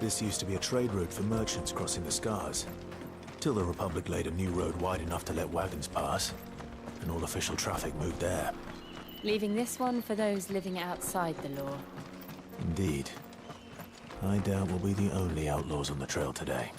This used to be a trade route for merchants crossing the Scars, till the Republic laid a new road wide enough to let wagons pass, and all official traffic moved there. Leaving this one for those living outside the law. Indeed. I doubt we'll be the only outlaws on the trail today.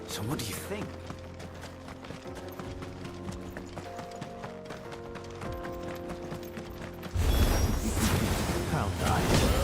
So what do you think? How nice.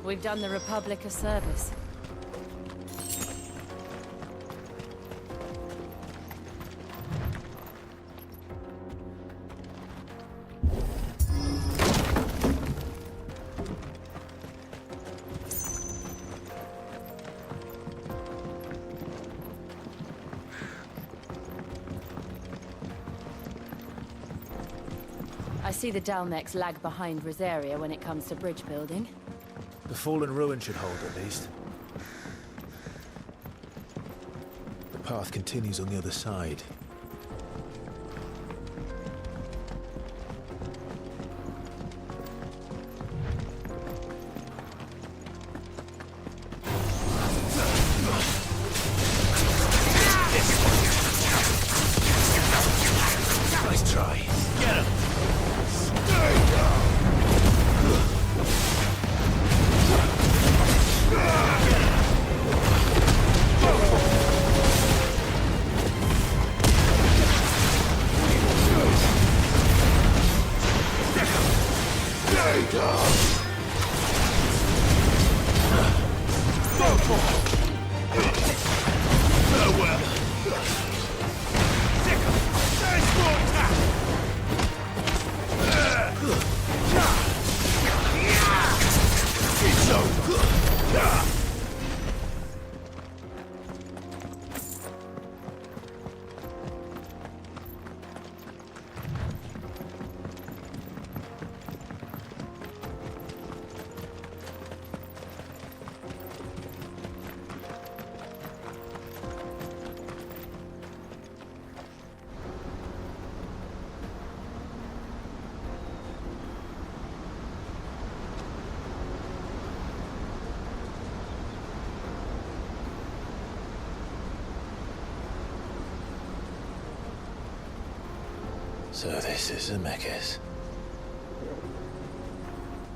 We've done the Republic a service. I see the Dalmex lag behind Rosaria when it comes to bridge building. The fallen ruin should hold, at least. The path continues on the other side. Nice try. Get him! So this is Zemeckis.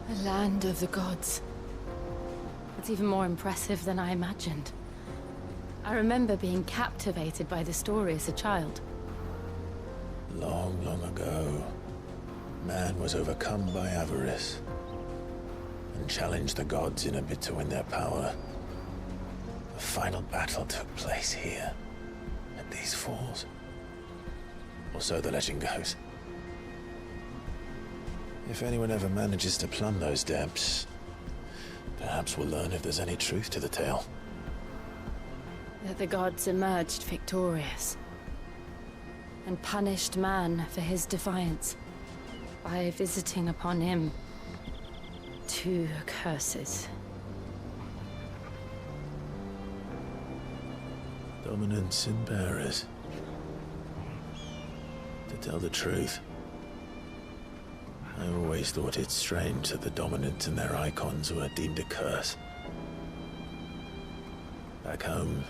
The land of the gods. It's even more impressive than I imagined. I remember being captivated by the story as a child. Long, long ago, man was overcome by avarice and challenged the gods in a bid to win their power. The final battle took place here, at these falls. Or so the legend goes. If anyone ever manages to plumb those depths, perhaps we'll learn if there's any truth to the tale. That the gods emerged victorious and punished man for his defiance by visiting upon him 2 curses. Dominance and bearers. To tell the truth, I always thought it strange that the dominant and their icons were deemed a curse. Back home,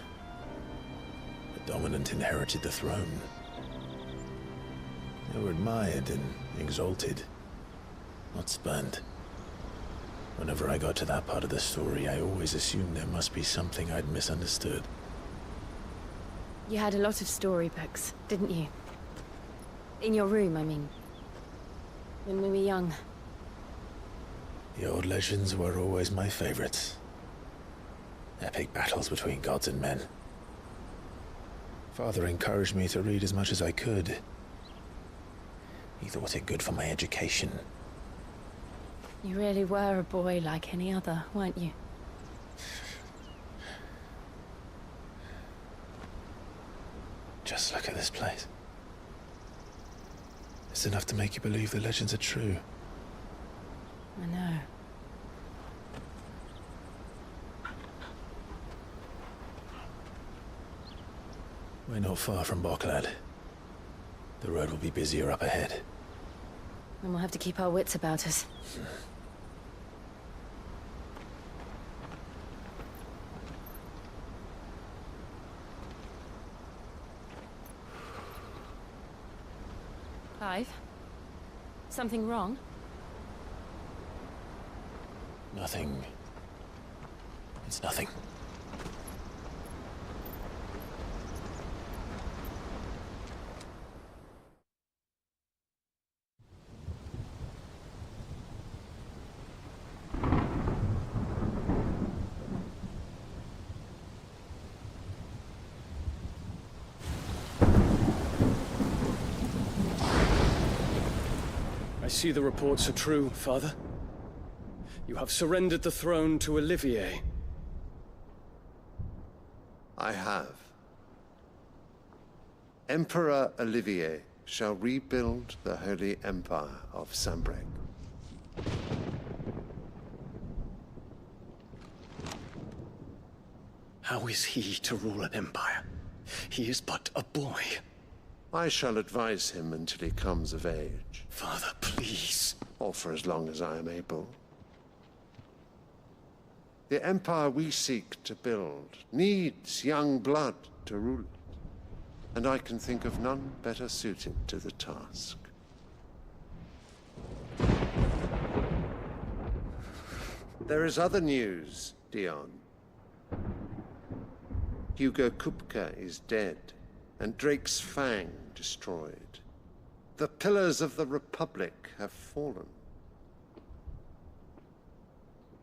the dominant inherited the throne. They were admired and exalted, not spurned. Whenever I got to that part of the story, I always assumed there must be something I'd misunderstood. You had a lot of storybooks, didn't you? In your room, I mean. When we were young. The old legends were always my favorites. Epic battles between gods and men. Father encouraged me to read as much as I could. He thought it good for my education. You really were a boy like any other, weren't you? Just look at this place. It's enough to make you believe the legends are true. I know. We're not far from Boklad. The road will be busier up ahead. And we'll have to keep our wits about us. Clive? Something wrong? Nothing. It's nothing. I see the reports are true, Father. You have surrendered the throne to Olivier. I have. Emperor Olivier shall rebuild the Holy Empire of Sambrec. How is he to rule an empire? He is but a boy. I shall advise him until he comes of age. Father, please. Or for as long as I am able. The empire we seek to build needs young blood to rule it, and I can think of none better suited to the task. There is other news, Dion. Hugo Kupka is dead, and Drake's Fang destroyed. The pillars of the Republic have fallen.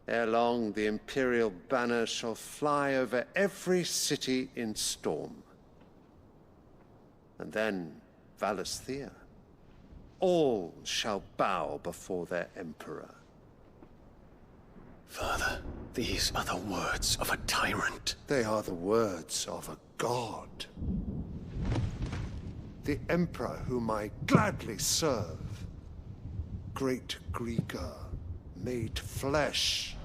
Ere long, the Imperial banner shall fly over every city in Storm. And then, Valisthea. All shall bow before their Emperor. Father, these are the words of a tyrant. They are the words of a god. The Emperor whom I gladly serve. Great Greeker, made flesh.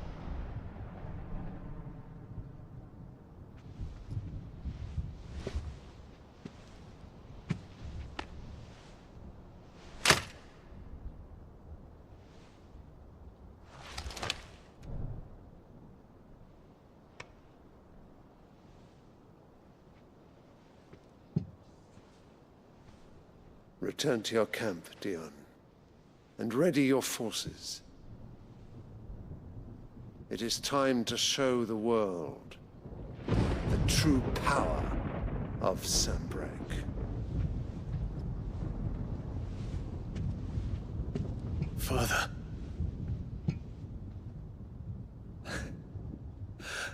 Return to your camp, Dion, and ready your forces. It is time to show the world the true power of Sanbreque. Father.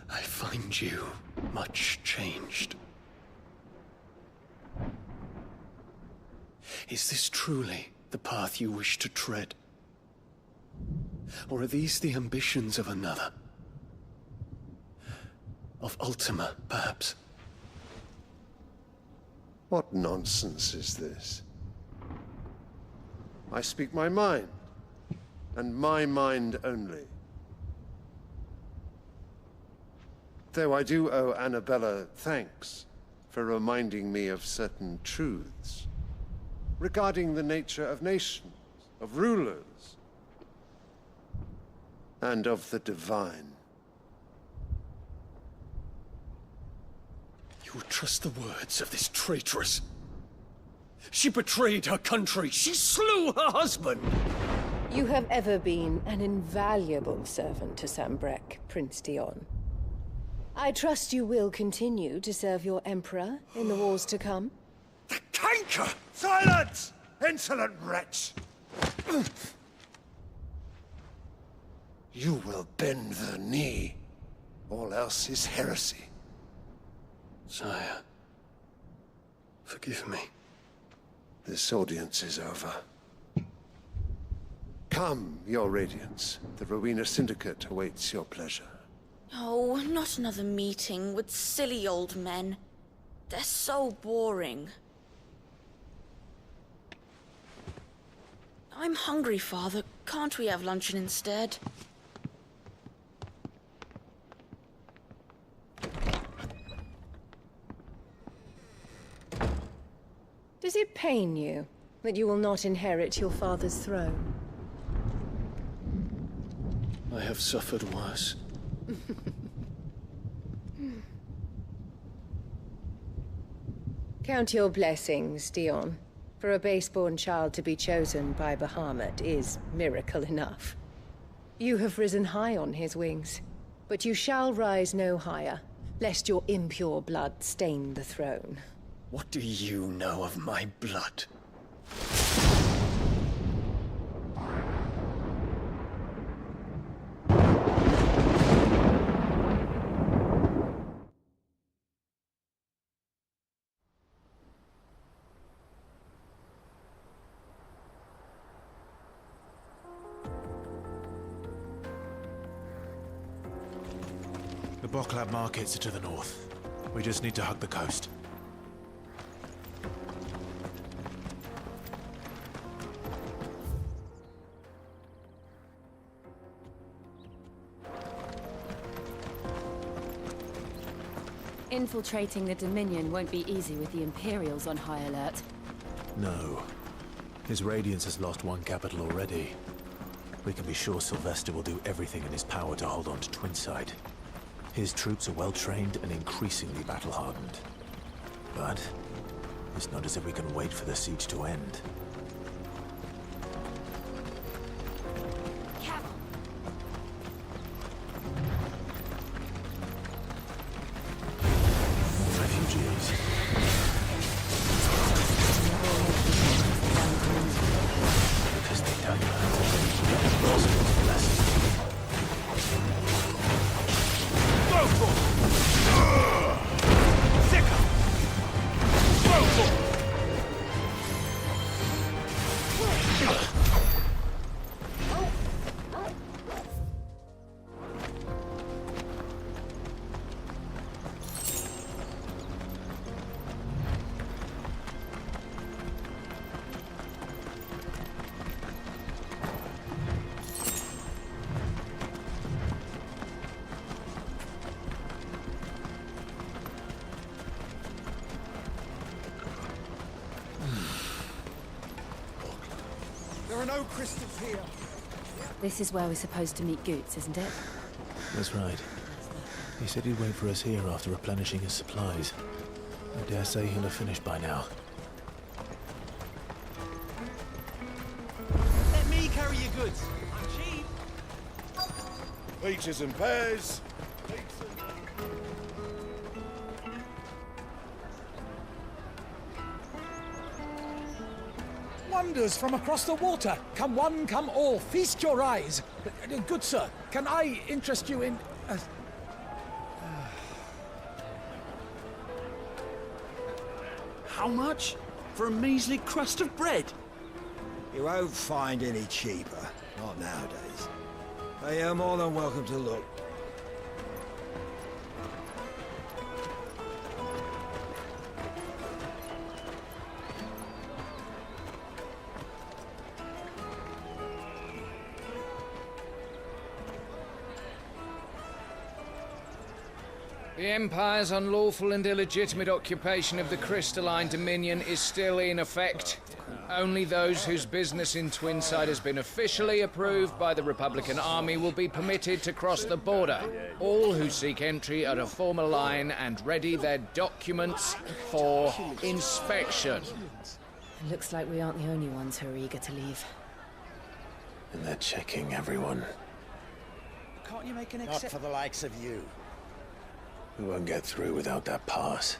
I find you much changed. Is this truly the path you wish to tread? Or are these the ambitions of another? Of Ultima, perhaps? What nonsense is this? I speak my mind, and my mind only. Though I do owe Annabella thanks for reminding me of certain truths regarding the nature of nations, of rulers, and of the divine. You would trust the words of this traitress? She betrayed her country. She slew her husband. You have ever been an invaluable servant to Sanbreque, Prince Dion. I trust you will continue to serve your Emperor in the wars to come. The canker! Silence! Insolent wretch! You will bend the knee. All else is heresy. Sire, forgive me. This audience is over. Come, your Radiance. The Rowena Syndicate awaits your pleasure. Oh, not another meeting with silly old men. They're so boring. I'm hungry, Father. Can't we have luncheon instead? Does it pain you that you will not inherit your father's throne? I have suffered worse. Count your blessings, Dion. For a base-born child to be chosen by Bahamut is miracle enough. You have risen high on his wings, but you shall rise no higher, lest your impure blood stain the throne. What do you know of my blood? The Boklab markets are to the north. We just need to hug the coast. Infiltrating the Dominion won't be easy with the Imperials on high alert. No. His Radiance has lost one capital already. We can be sure Sylvester will do everything in his power to hold on to Twinside. His troops are well-trained and increasingly battle-hardened. But it's not as if we can wait for the siege to end. Refugees. Because they don't know. There are no crystals here. This is where we're supposed to meet Goots, isn't it? That's right. He said he'd wait for us here after replenishing his supplies. I dare say he'll have finished by now. carry your goods. I'm cheap. Peaches and pears. Wonders from across the water. Come one, come all. Feast your eyes. Good sir, can I interest you in... How much? For a measly crust of bread? You won't find any cheaper. Not nowadays. But you're more than welcome to look. The Empire's unlawful and illegitimate occupation of the crystalline dominion is still in effect. Only those whose business in Twinside has been officially approved by the Republican Army will be permitted to cross the border. All who seek entry are to form a line and ready their documents for inspection. It looks like we aren't the only ones who are eager to leave. And they're checking everyone. Can't you make an Not exception? for the likes of you. We won't get through without that pass.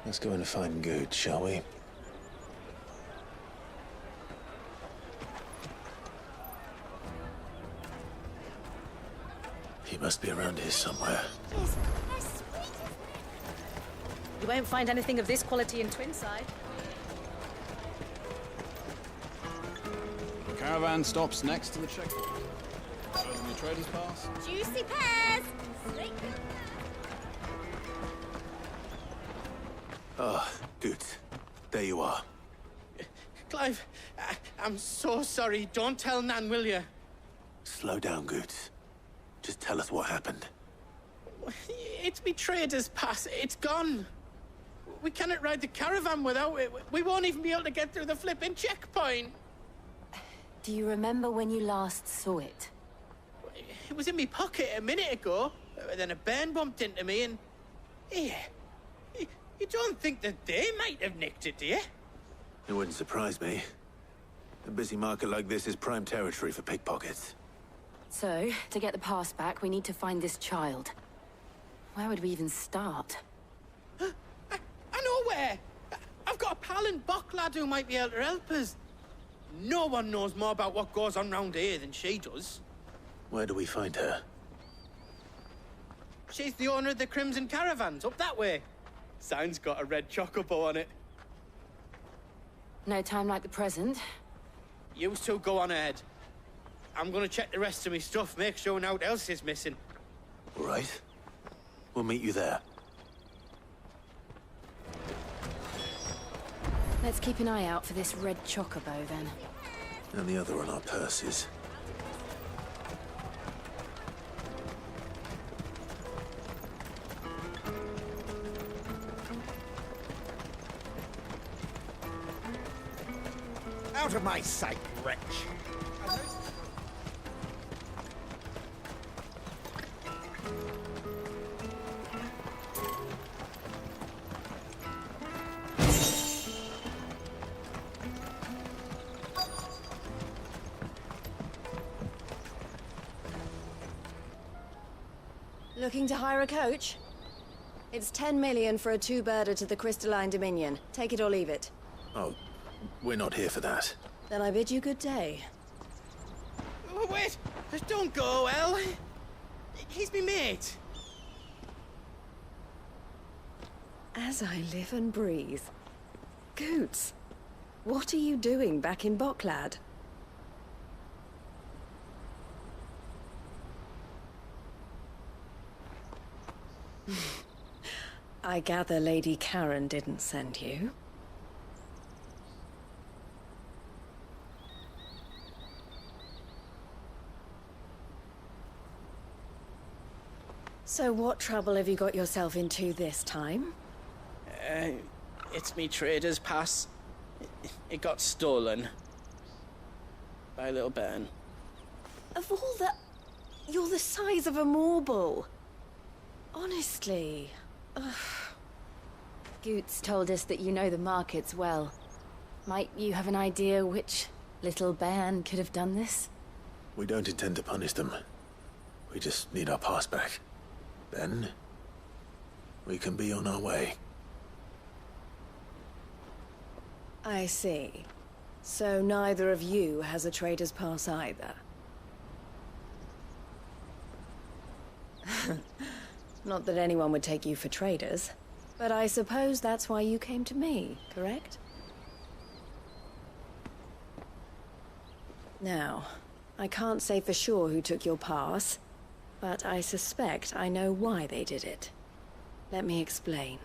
Let's go in and find Good, shall we? He must be around here somewhere. You won't find anything of this quality in Twinside. The caravan stops next to the checkpoint. Show them your trader's pass. Juicy pears! Ah, Good. There you are. Clive, I'm so sorry. Don't tell Nan, will you? Slow down, Good. Just tell us what happened. It's me trader's pass. It's gone. We cannot ride the caravan without it. We won't even be able to get through the flipping checkpoint. Do you remember when you last saw it? It was in my pocket a minute ago. Then a bairn bumped into me and... Yeah. You don't think that they might have nicked it, do you? It wouldn't surprise me. A busy market like this is prime territory for pickpockets. So, to get the pass back, we need to find this child. Where would we even start? I know where! I've got a pal in Bock lad who might be able to help us. No one knows more about what goes on round here than she does. Where do we find her? She's the owner of the Crimson Caravans, up that way. Sign's got a red chocobo on it. No time like the present. You two go on ahead. I'm gonna check the rest of my stuff, make sure naught else is missing. All right. We'll meet you there. Let's keep an eye out for this red chocobo, then. And the other on our purses. Out of my sight, wretch! Looking to hire a coach? It's 10 million for a two-birder to the Crystalline Dominion. Take it or leave it. Oh, we're not here for that. Then I bid you good day. Oh, wait! Don't go, El. He's me mate. As I live and breathe. Goots, what are you doing back in Bocklad? I gather Lady Karen didn't send you. So what trouble have you got yourself into this time? It's me trader's pass. It got stolen. By a little bairn. Of all the... You're the size of a marble. Honestly. Ugh. Goots told us that you know the markets well. Might you have an idea which Little Bayan could have done this? We don't intend to punish them. We just need our pass back. Then, we can be on our way. I see. So neither of you has a trader's pass either. Not that anyone would take you for traders, but I suppose that's why you came to me, correct? Now, I can't say for sure who took your pass, but I suspect I know why they did it. Let me explain.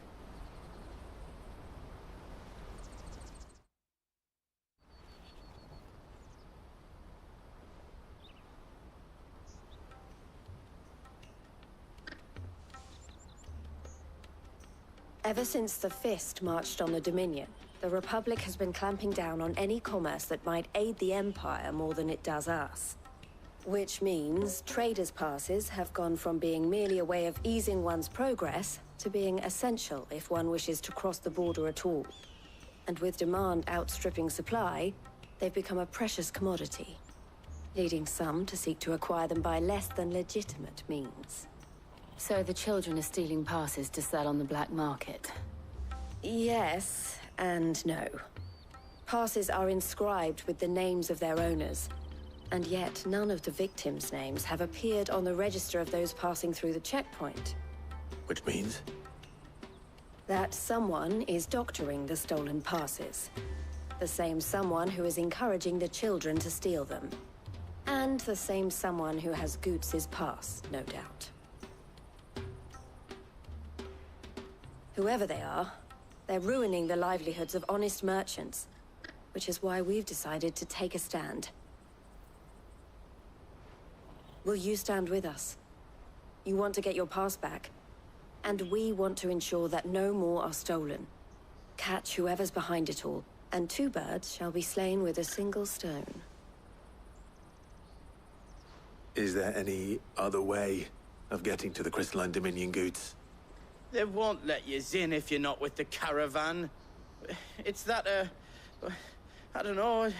Ever since the Fist marched on the Dominion, the Republic has been clamping down on any commerce that might aid the Empire more than it does us. Which means traders' passes have gone from being merely a way of easing one's progress to being essential if one wishes to cross the border at all. And with demand outstripping supply, they've become a precious commodity, leading some to seek to acquire them by less than legitimate means. So the children are stealing passes to sell on the black market? Yes, and no. Passes are inscribed with the names of their owners, and yet none of the victims' names have appeared on the register of those passing through the checkpoint. Which means? That someone is doctoring the stolen passes. The same someone who is encouraging the children to steal them. And the same someone who has Goots's pass, no doubt. Whoever they are, they're ruining the livelihoods of honest merchants, which is why we've decided to take a stand. Will you stand with us? You want to get your pass back, and we want to ensure that no more are stolen. Catch whoever's behind it all, and 2 birds shall be slain with a single stone. Is there any other way of getting to the Crystalline Dominion Goods? They won't let you in if you're not with the caravan. It's that, I don't know,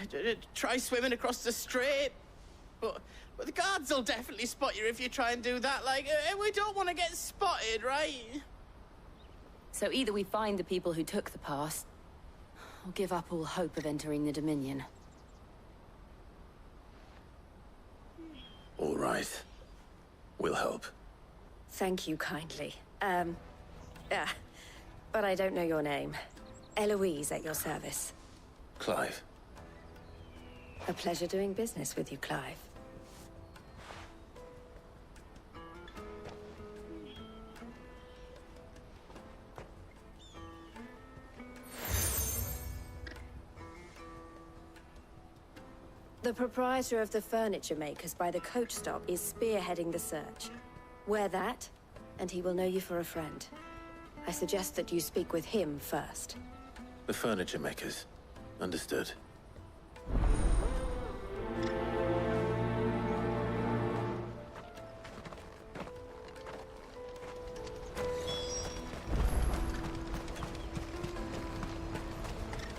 try swimming across the strait. But the guards will definitely spot you if you try and do that. Like, we don't want to get spotted, right? So either we find the people who took the pass, or give up all hope of entering the Dominion. All right. We'll help. Thank you kindly. But I don't know your name. Eloise at your service. Clive. A pleasure doing business with you, Clive. The proprietor of the furniture makers by the coach stop is spearheading the search. Wear that, and he will know you for a friend. I suggest that you speak with him first. The furniture makers. Understood.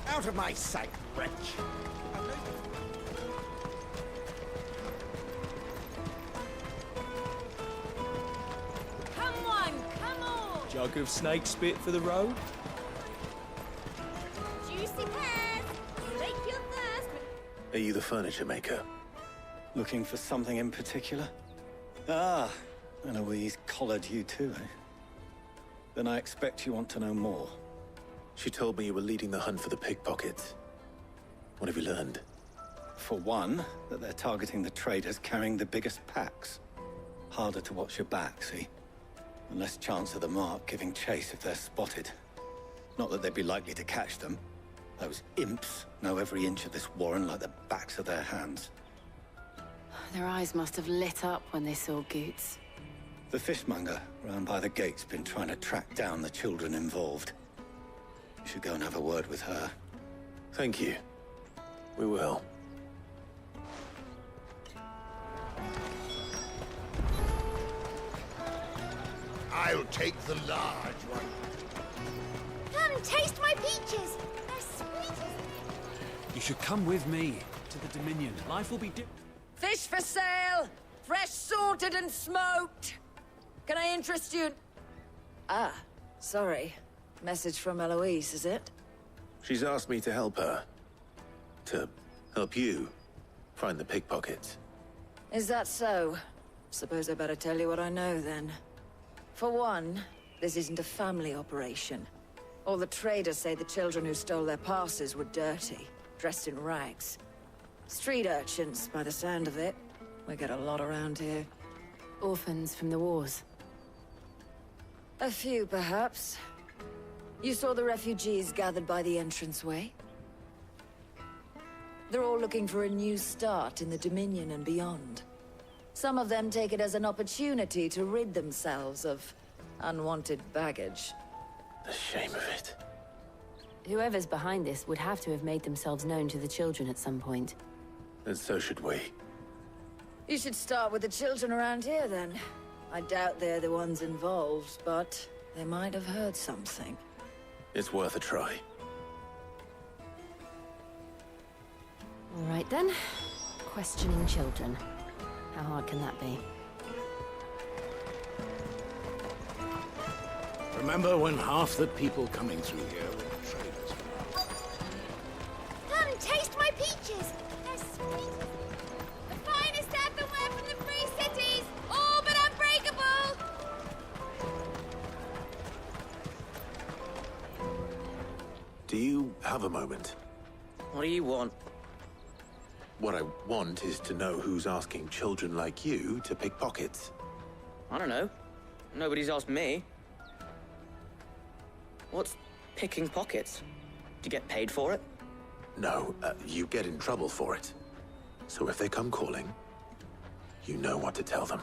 Out of my sight, wretch! Jug of snake spit for the road? Juicy pears! Slake your thirst! Are you the furniture maker? Looking for something in particular? Ah, Eloise collared you too, eh? Then I expect you want to know more. She told me you were leading the hunt for the pickpockets. What have you learned? For one, that they're targeting the traders carrying the biggest packs. Harder to watch your back, see? And less chance of the mark giving chase if they're spotted. Not that they'd be likely to catch them. Those imps know every inch of this warren like the backs of their hands. Their eyes must have lit up when they saw Goots. The fishmonger round by the gate's been trying to track down the children involved. You should go and have a word with her. Thank you. We will. I'll take the large one. Come, taste my peaches! They're sweet as... You should come with me to the Dominion. Life will be Fish for sale! Fresh sorted and smoked! Can I interest you? Ah, sorry. Message from Eloise, is it? She's asked me to help her. To help you find the pickpockets. Is that so? Suppose I better tell you what I know, then. For one, this isn't a family operation. All the traders say the children who stole their passes were dirty, dressed in rags. Street urchins, by the sound of it. We get a lot around here. Orphans from the wars. A few, perhaps. You saw the refugees gathered by the entranceway? They're all looking for a new start in the Dominion and beyond. Some of them take it as an opportunity to rid themselves of unwanted baggage. The shame of it. Whoever's behind this would have to have made themselves known to the children at some point. And so should we. You should start with the children around here, then. I doubt they're the ones involved, but they might have heard something. It's worth a try. All right, then. Questioning children. How hard can that be? Remember when half the people coming through here were traders? Come, taste my peaches! They're sweet. The finest earthenware from the Free Cities! All but unbreakable! Do you have a moment? What do you want? What I want is to know who's asking children like you to pick pockets. I don't know. Nobody's asked me. What's picking pockets? Do you get paid for it? No, you get in trouble for it. So if they come calling, you know what to tell them.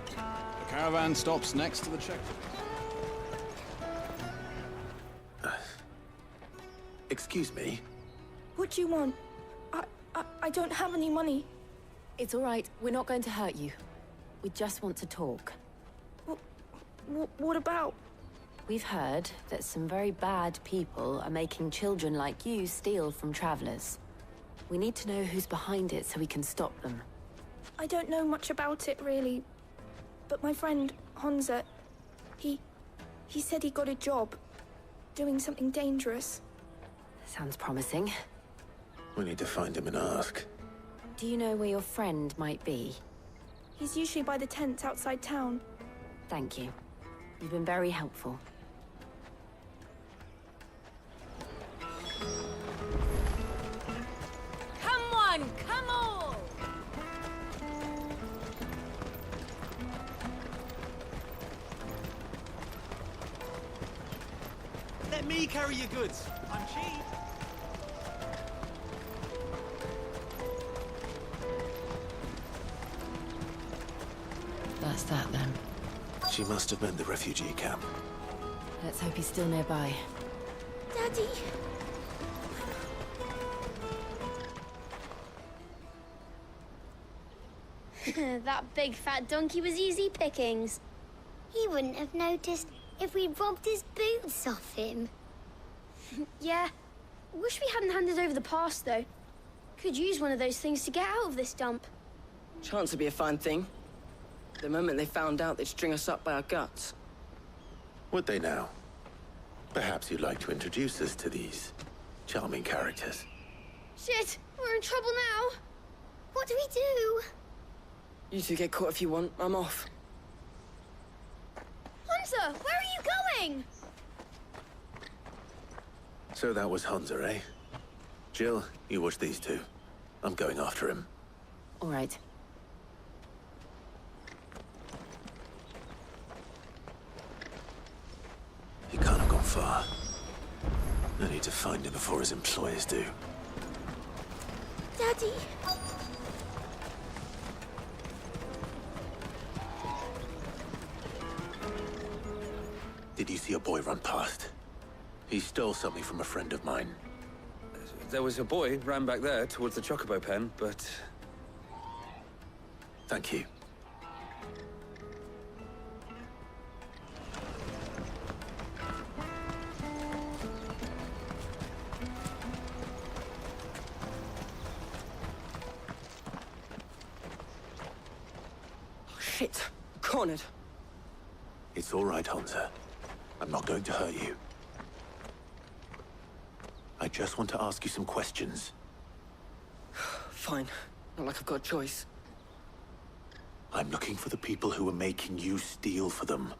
The caravan stops next to the checkpoint. Excuse me? What do you want? I don't have any money. It's all right. We're not going to hurt you. We just want to talk. What about? We've heard that some very bad people are making children like you steal from travelers. We need to know who's behind it so we can stop them. I don't know much about it, really. But my friend, Honza, he said he got a job doing something dangerous. Sounds promising. We need to find him and ask. Do you know where your friend might be? He's usually by the tents outside town. Thank you. You've been very helpful. Come on, come all! Let me carry your goods. I'm cheap. That's that, then. She must have been the refugee camp. Let's hope he's still nearby. Daddy! That big fat donkey was easy pickings. He wouldn't have noticed if we robbed his boots off him. Yeah. Wish we hadn't handed over the pass, though. Could use one of those things to get out of this dump. Chance would be a fine thing. The moment they found out, they'd string us up by our guts. Would they now? Perhaps you'd like to introduce us to these charming characters. Shit! We're in trouble now! What do we do? You two get caught if you want. I'm off. Hunter, where are you going? So that was Hunter, eh? Jill, you watch these two. I'm going after him. All right. He can't have gone far. I need to find him before his employers do. Daddy! Did you see a boy run past? He stole something from a friend of mine. There was a boy ran back there towards the chocobo pen, but... Thank you. Shit. Cornered. It's all right, Hansa. I'm not going to hurt you. I just want to ask you some questions. Fine. Not like I've got a choice. I'm looking for the people who are making you steal for them.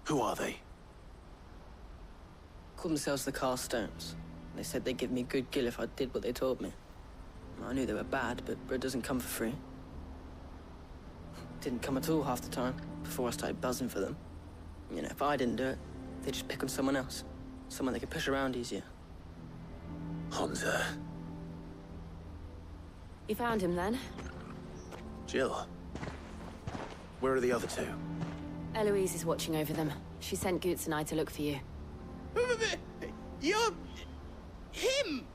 Who are they? Called themselves the Carstones. They said they'd give me good gill if I did what they told me. I knew they were bad, but bread doesn't come for free. Didn't come at all half the time, before I started buzzing for them. You know, if I didn't do it, they'd just pick on someone else. Someone they could push around easier. Hansa. You found him then? Jill. Where are the other two? Eloise is watching over them. She sent Goots and I to look for you. You're... him!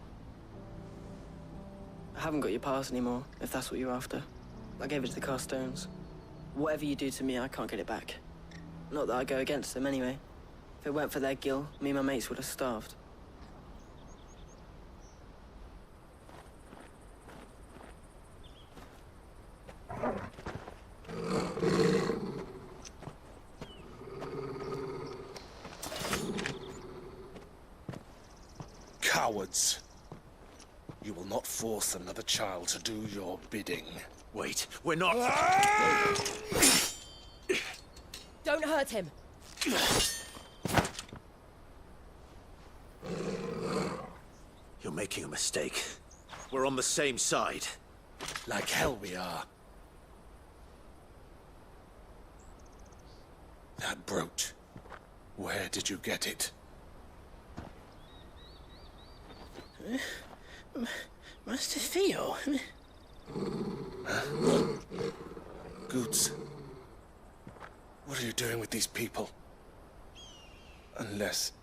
I haven't got your pass anymore, if that's what you're after. I gave it to the Carstones. Whatever you do to me, I can't get it back. Not that I go against them anyway. If it weren't for their gill, me and my mates would have starved. Cowards. You will not force another child to do your bidding. Wait, we're not... Don't hurt him! You're making a mistake. We're on the same side. Like hell we are. That brooch. Where did you get it? Master Theo? Goots. What are you doing with these people? Unless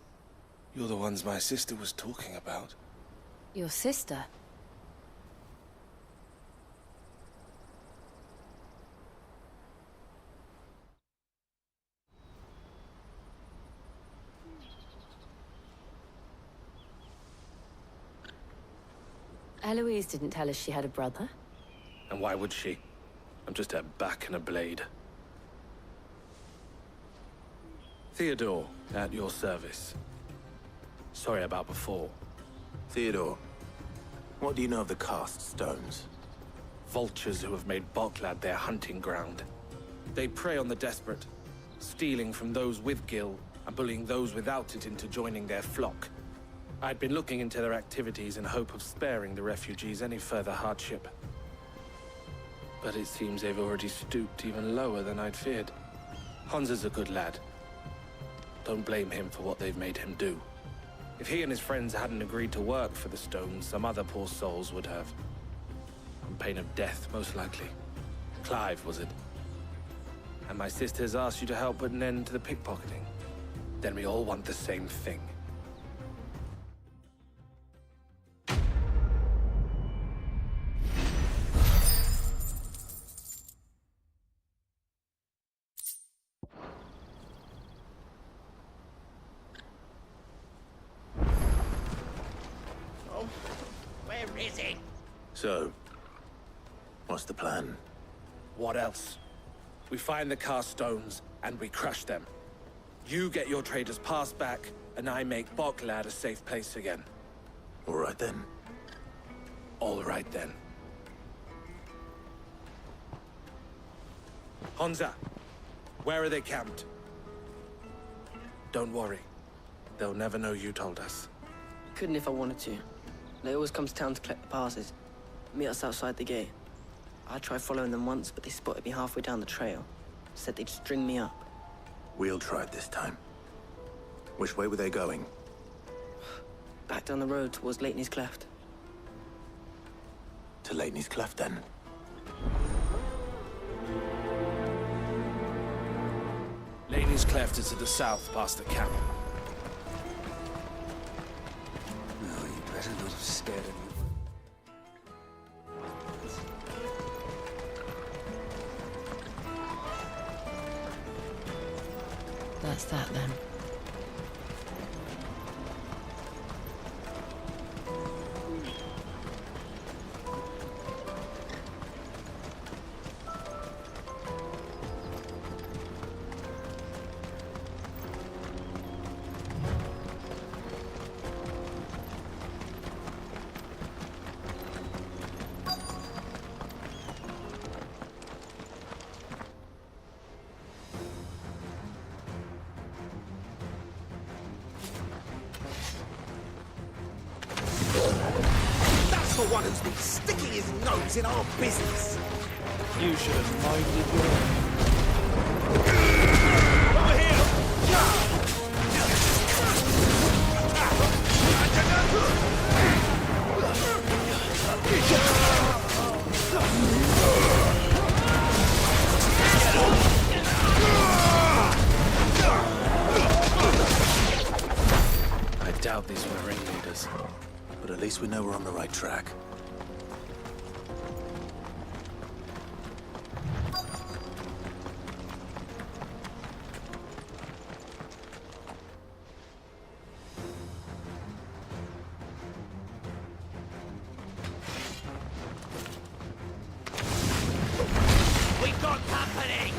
you're the ones my sister was talking about. Your sister? Eloise didn't tell us she had a brother. And why would she? I'm just her back and a blade. Theodore, at your service. Sorry about before. Theodore, what do you know of the Cast Stones? Vultures who have made Boklad their hunting ground. They prey on the desperate, stealing from those with gil and bullying those without it into joining their flock. I'd been looking into their activities in hope of sparing the refugees any further hardship. But it seems they've already stooped even lower than I'd feared. Hansa's a good lad. Don't blame him for what they've made him do. If he and his friends hadn't agreed to work for the Stones, some other poor souls would have. On pain of death, most likely. Clive, was it? And my sisters asked you to help put an end to the pickpocketing. Then we all want the same thing. So, what's the plan? What else? We find the Carstones, and we crush them. You get your trader's pass back, and I make Boklad a safe place again. All right then. All right then. Hansa, where are they camped? Don't worry. They'll never know you told us. Couldn't if I wanted to. They always come to town to collect the passes. Meet us outside the gate. I tried following them once, but they spotted me halfway down the trail. Said they'd string me up. We'll try it this time. Which way were they going? Back down the road towards Leitney's Cleft. To Leitney's Cleft, then? Leitney's Cleft is to the south, past the camp. No, you better not have scared anyone. That's that then. for one who's been sticking his nose in our business. You should have minded your own. Over here! I doubt these were ringleaders, but at least we know we're on the right track. We got company!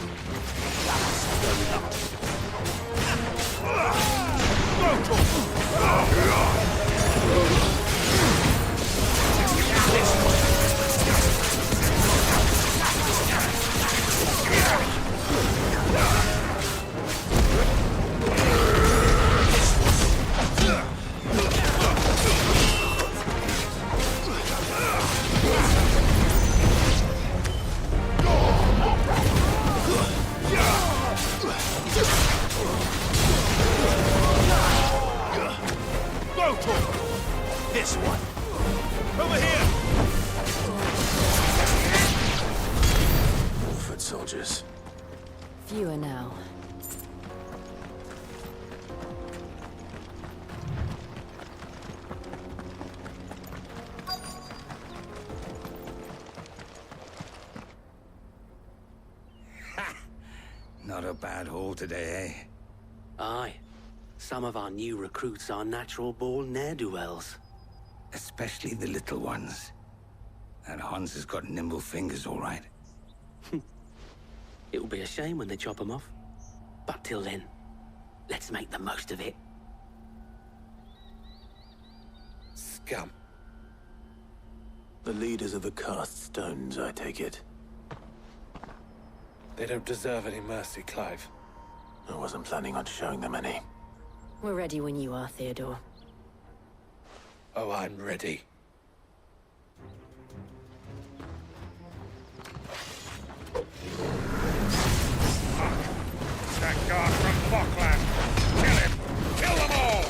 This one. Over here! Foot soldiers. Fewer now. Not a bad haul today, eh? Aye. Some of our new recruits are natural-born ne'er-do-wells. Especially the little ones. That Hans has got nimble fingers, all right. It'll be a shame when they chop them off. But till then, let's make the most of it. Scum. The leaders of the cast stones, I take it. They don't deserve any mercy, Clive. I wasn't planning on showing them any. We're ready when you are, Theodore. Oh, I'm ready. That guard from Falkland! Kill him! Kill them all!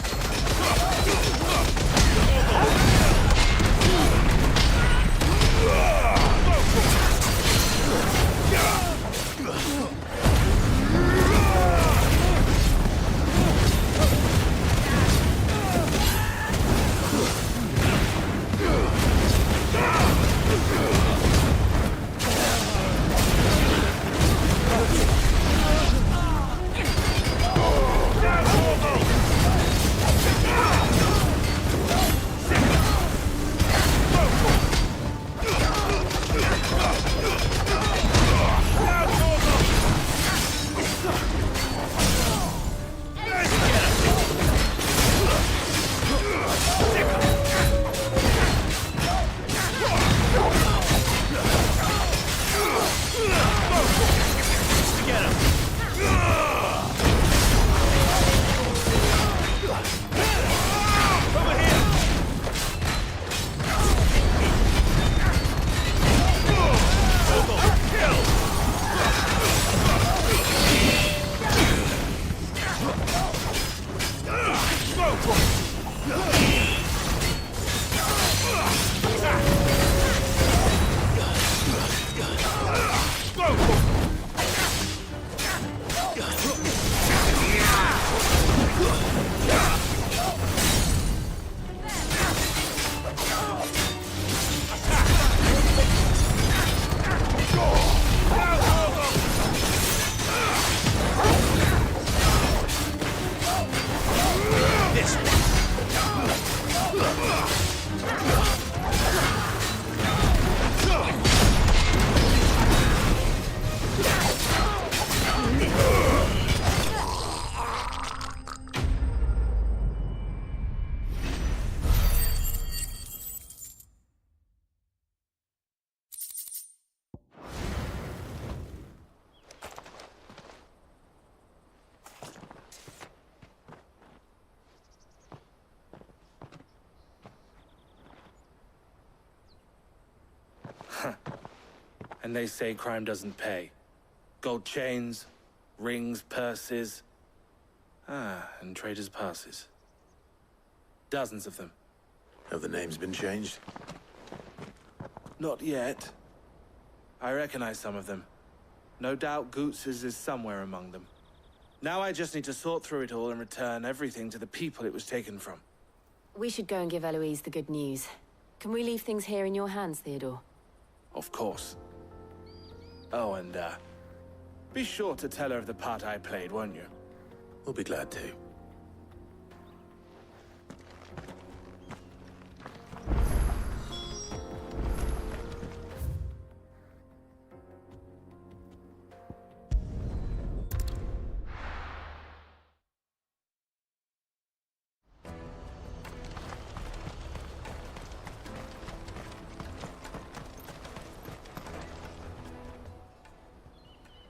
And they say crime doesn't pay. Gold chains, rings, purses. And traders' passes. Dozens of them. Have the names been changed? Not yet. I recognize some of them. No doubt Goots's is somewhere among them. Now I just need to sort through it all and return everything to the people it was taken from. We should go and give Eloise the good news. Can we leave things here in your hands, Theodore? Of course. Oh, and, be sure to tell her of the part I played, won't you? We'll be glad to.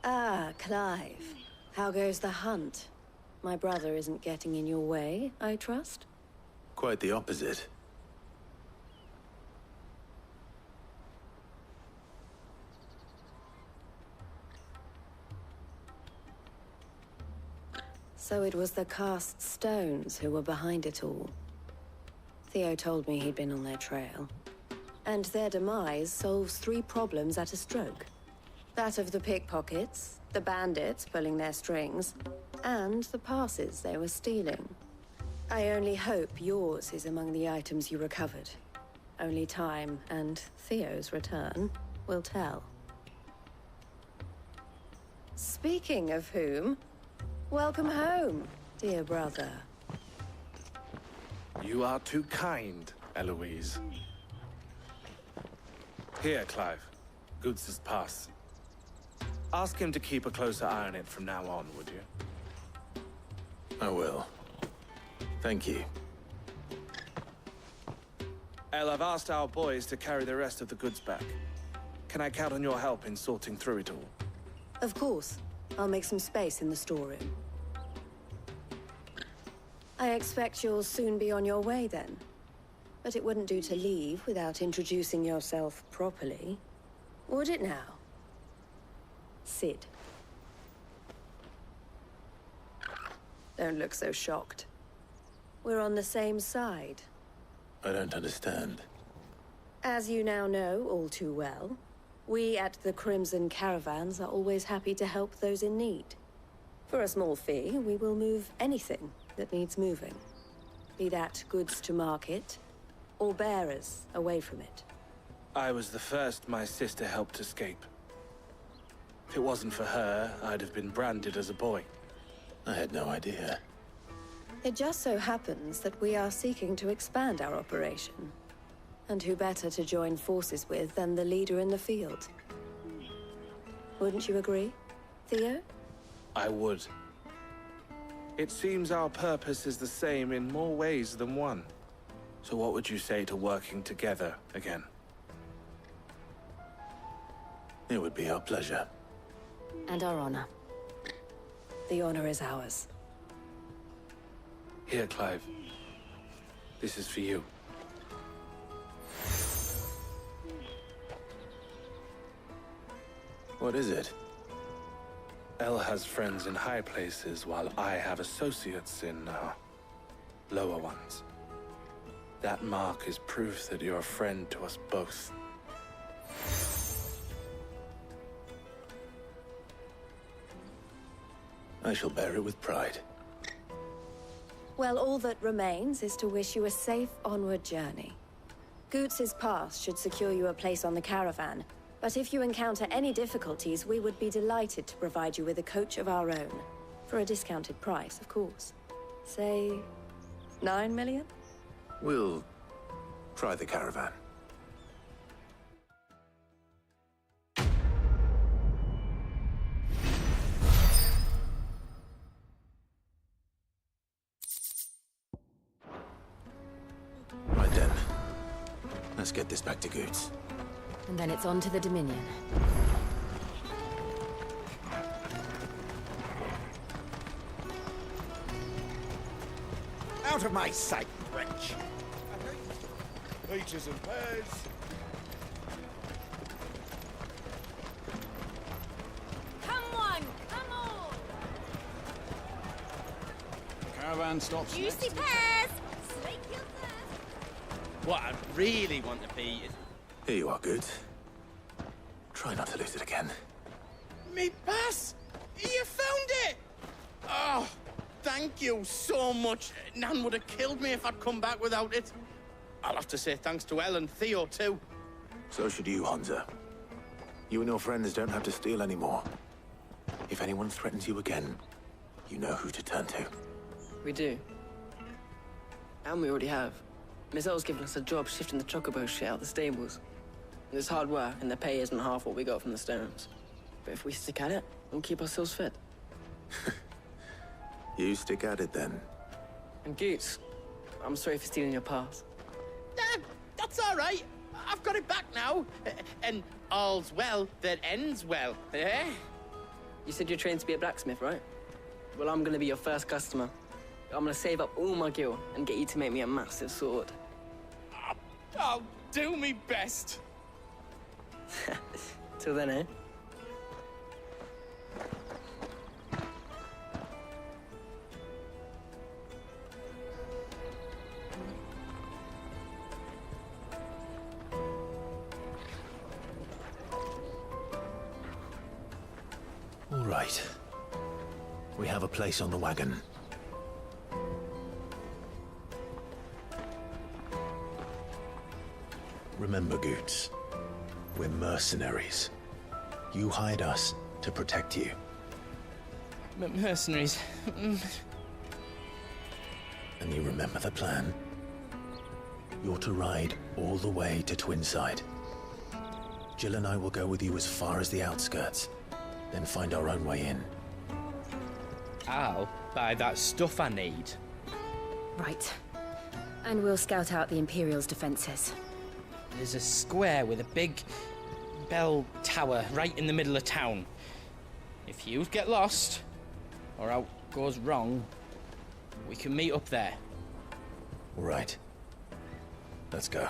Ah, Clive. How goes the hunt? My brother isn't getting in your way, I trust? Quite the opposite. So it was the cast stones who were behind it all. Theo told me he'd been on their trail. And their demise solves 3 problems at a stroke. That of the pickpockets, the bandits pulling their strings, and the passes they were stealing. I only hope yours is among the items you recovered. Only time and Theo's return will tell. Speaking of whom, welcome home, dear brother. You are too kind, Eloise. Here, Clive. Goots's pass. Ask him to keep a closer eye on it from now on, would you? I will. Thank you. El, I've asked our boys to carry the rest of the goods back. Can I count on your help in sorting through it all? Of course. I'll make some space in the storeroom. I expect you'll soon be on your way then. But it wouldn't do to leave without introducing yourself properly. Would it now? Sid. Don't look so shocked. We're on the same side. I don't understand. As you now know all too well, we at the Crimson Caravans are always happy to help those in need. For a small fee, we will move anything that needs moving. Be that goods to market, or bearers away from it. I was the first my sister helped escape. If it wasn't for her, I'd have been branded as a boy. I had no idea. It just so happens that we are seeking to expand our operation. And who better to join forces with than the leader in the field? Wouldn't you agree, Theo? I would. It seems our purpose is the same in more ways than one. So what would you say to working together again? It would be our pleasure. And our honor. The honor is ours. Here, Clive. This is for you. What is it? El has friends in high places, while I have associates in, lower ones. That mark is proof that you're a friend to us both. I shall bear it with pride. Well, all that remains is to wish you a safe onward journey. Goots's pass should secure you a place on the caravan, but if you encounter any difficulties, we would be delighted to provide you with a coach of our own. For a discounted price, of course. Say, 9 million? We'll try the caravan. Right then. Let's get this back to Goots. And then it's on to the Dominion. Out of my sight, wretch! Peaches and pears. caravan stops Juicy next. pears! Slake your thirst. What I really want to be is... Here you are, Goods. Try not to lose it again. Me pass! You found it! Oh, thank you so much. Nan would have killed me if I'd come back without it. I'll have to say thanks to Elle and Theo, too. So should you, Hansa. You and your friends don't have to steal anymore. If anyone threatens you again, you know who to turn to. We do. And we already have. Miss L's given us a job shifting the chocobo shit out the stables. It's hard work, and the pay isn't half what we got from the stones. But if we stick at it, we'll keep ourselves fit. You stick at it, then. And Goots, I'm sorry for stealing your pass. That's all right. I've got it back now. And all's well that ends well, eh? You said you're trained to be a blacksmith, right? Well, I'm gonna be your first customer. I'm gonna save up all my gil and get you to make me a massive sword. I'll do me best. Till then, eh? All right. We have a place on the wagon. Remember, Goots, we're mercenaries. You hide us to protect you. Mercenaries. And you remember the plan? You're to ride all the way to Twinside. Jill and I will go with you as far as the outskirts, then find our own way in. I'll buy that stuff I need. Right. And we'll scout out the Imperial's defenses. There's a square with a big bell tower right in the middle of town. If you get lost, or out goes wrong, we can meet up there. All right. Let's go.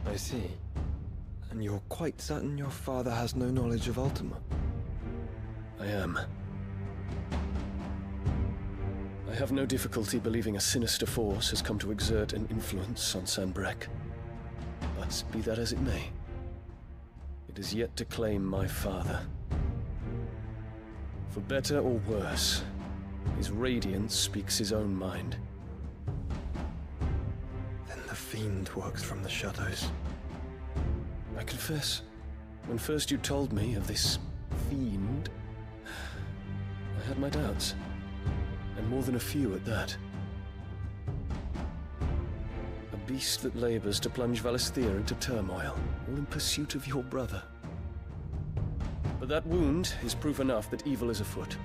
I see. And you're quite certain your father has no knowledge of Ultima? I am. I have no difficulty believing a sinister force has come to exert an influence on Sanbreque. But be that as it may, it is yet to claim my father. For better or worse, his radiance speaks his own mind. Then the fiend works from the shadows. I confess, when first you told me of this fiend, I had my doubts. And more than a few at that. A beast that labors to plunge Valisthea into turmoil, all in pursuit of your brother. But that wound is proof enough that evil is afoot.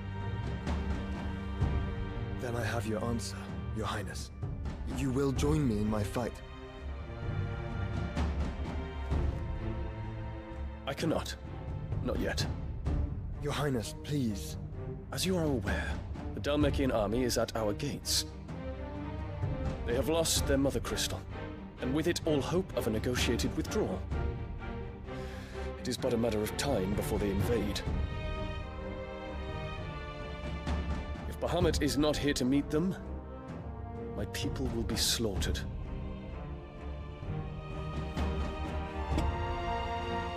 Then I have your answer, Your Highness. You will join me in my fight. I cannot. Not yet. Your Highness, please. As you are aware, the Dhalmekian army is at our gates. They have lost their mother crystal, and with it all hope of a negotiated withdrawal. It is but a matter of time before they invade. If Bahamut is not here to meet them, my people will be slaughtered.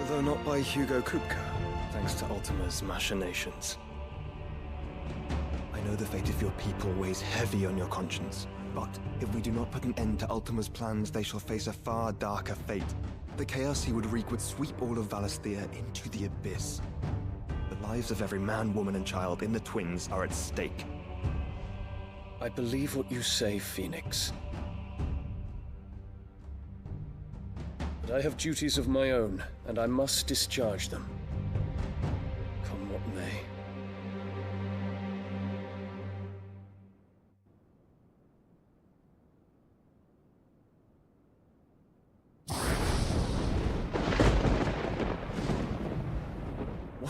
Though not by Hugo Kupka, thanks to Ultima's machinations. I know the fate of your people weighs heavy on your conscience, but if we do not put an end to Ultima's plans, they shall face a far darker fate. The chaos he would wreak would sweep all of Valisthea into the abyss. The lives of every man, woman, and child in the Twins are at stake. I believe what you say, Phoenix. But I have duties of my own, and I must discharge them. Come what may.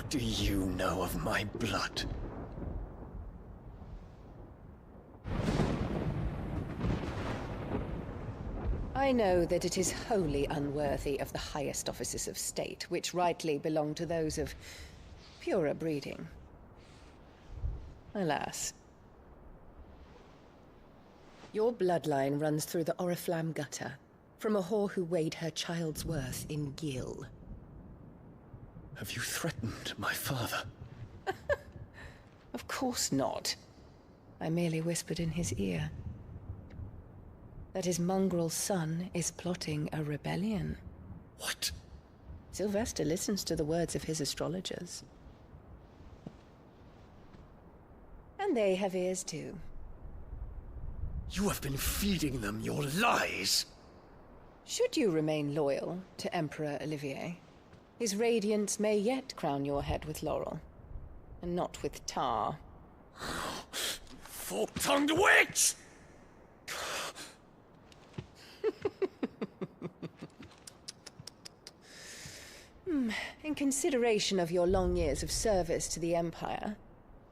What do you know of my blood? I know that it is wholly unworthy of the highest offices of state, which rightly belong to those of purer breeding. Alas. Your bloodline runs through the Oriflamme gutter, from a whore who weighed her child's worth in gil. Have you threatened my father? Of course not. I merely whispered in his ear that his mongrel son is plotting a rebellion. What? Sylvester listens to the words of his astrologers. And they have ears too. You have been feeding them your lies! Should you remain loyal to Emperor Olivier, his radiance may yet crown your head with laurel, and not with tar. Fork-tongued witch! In consideration of your long years of service to the Empire,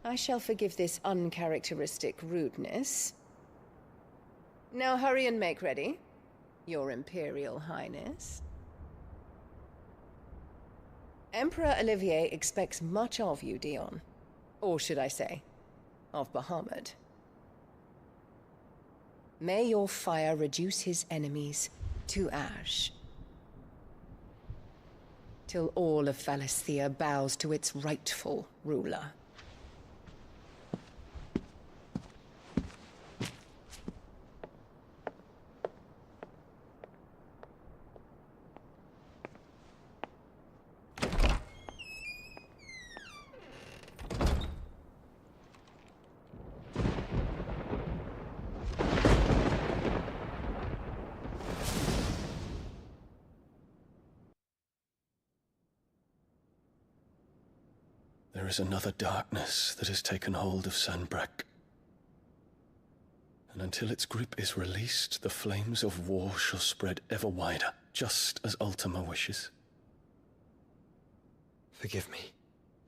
I shall forgive this uncharacteristic rudeness. Now hurry and make ready, Your Imperial Highness. Emperor Olivier expects much of you, Dion. Or should I say, of Bahamut. May your fire reduce his enemies to ash, till all of Valisthea bows to its rightful ruler. There is another darkness that has taken hold of Sanbreque. And until its grip is released, the flames of war shall spread ever wider, just as Ultima wishes. Forgive me.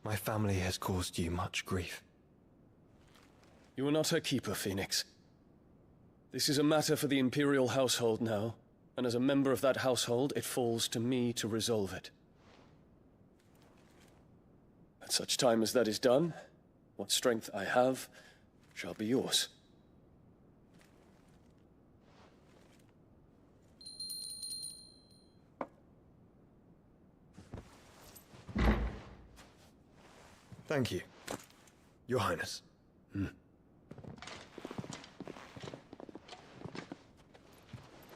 My family has caused you much grief. You are not her keeper, Phoenix. This is a matter for the Imperial household now, and as a member of that household, it falls to me to resolve it. At such time as that is done, what strength I have shall be yours. Thank you, Your Highness.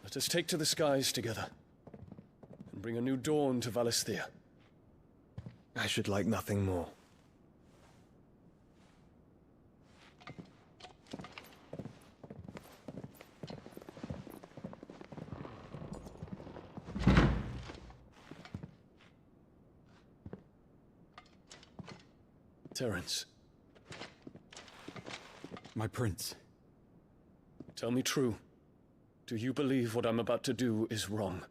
Let us take to the skies together, and bring a new dawn to Valisthea. I should like nothing more. Terence. My prince. Tell me true. Do you believe what I'm about to do is wrong?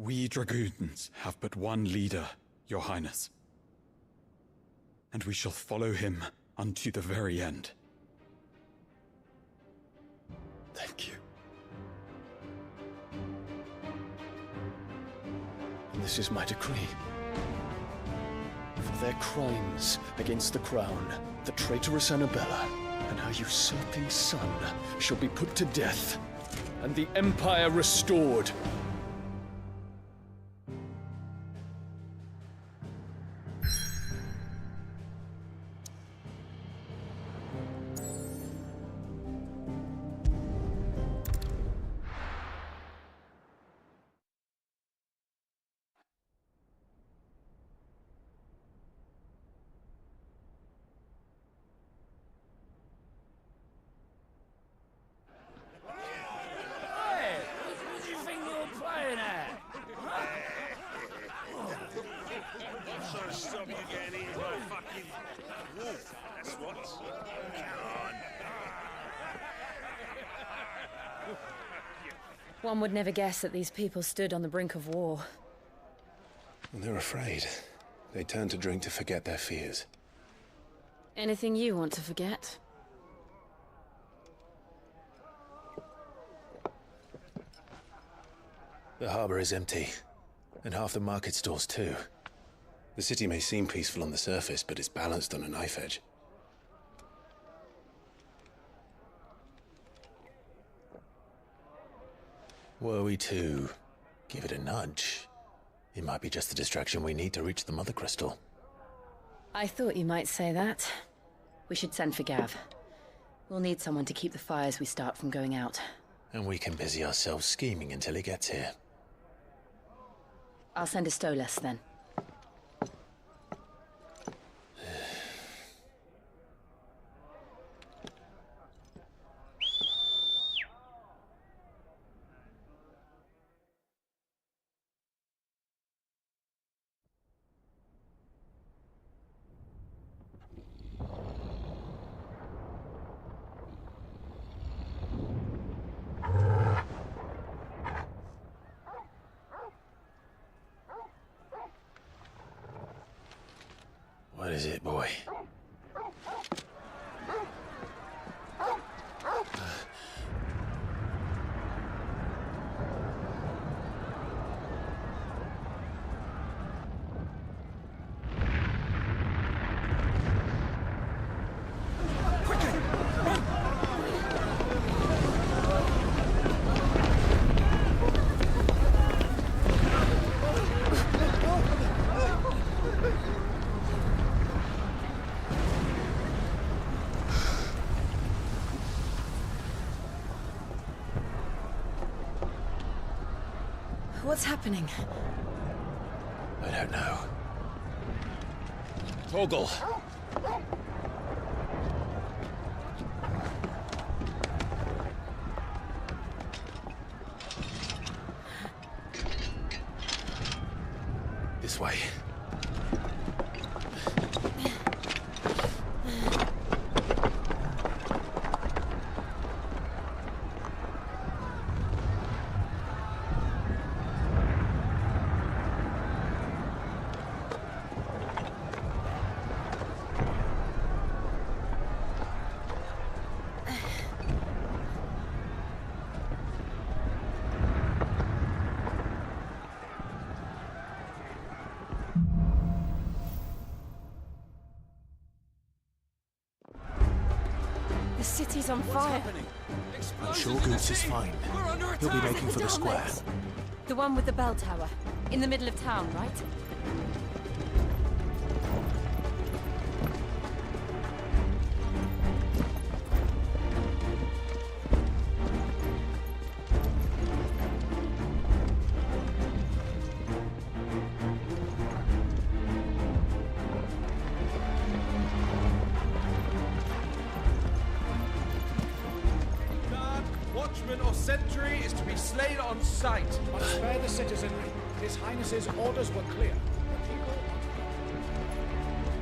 We dragoons have but one leader, Your Highness. And we shall follow him unto the very end. Thank you. And this is my decree. For their crimes against the crown, the traitorous Annabella and her usurping son shall be put to death, and the Empire restored. One would never guess that these people stood on the brink of war. And they're afraid. They turn to drink to forget their fears. Anything you want to forget? The harbor is empty, and half the market stalls too. The city may seem peaceful on the surface, but it's balanced on a knife edge. Were we to give it a nudge, it might be just the distraction we need to reach the Mother Crystal. I thought you might say that. We should send for Gav. We'll need someone to keep the fires we start from going out. And we can busy ourselves scheming until he gets here. I'll send a Stolas then. What is it, boy? What's happening? I don't know. Torgal! This way. The city's on fire. I'm sure Goose is fine. He'll be making for the square. The one with the bell tower. In the middle of town, right? Watchman or sentry is to be slain on sight. But spare the citizenry. His Highness's orders were clear. The people...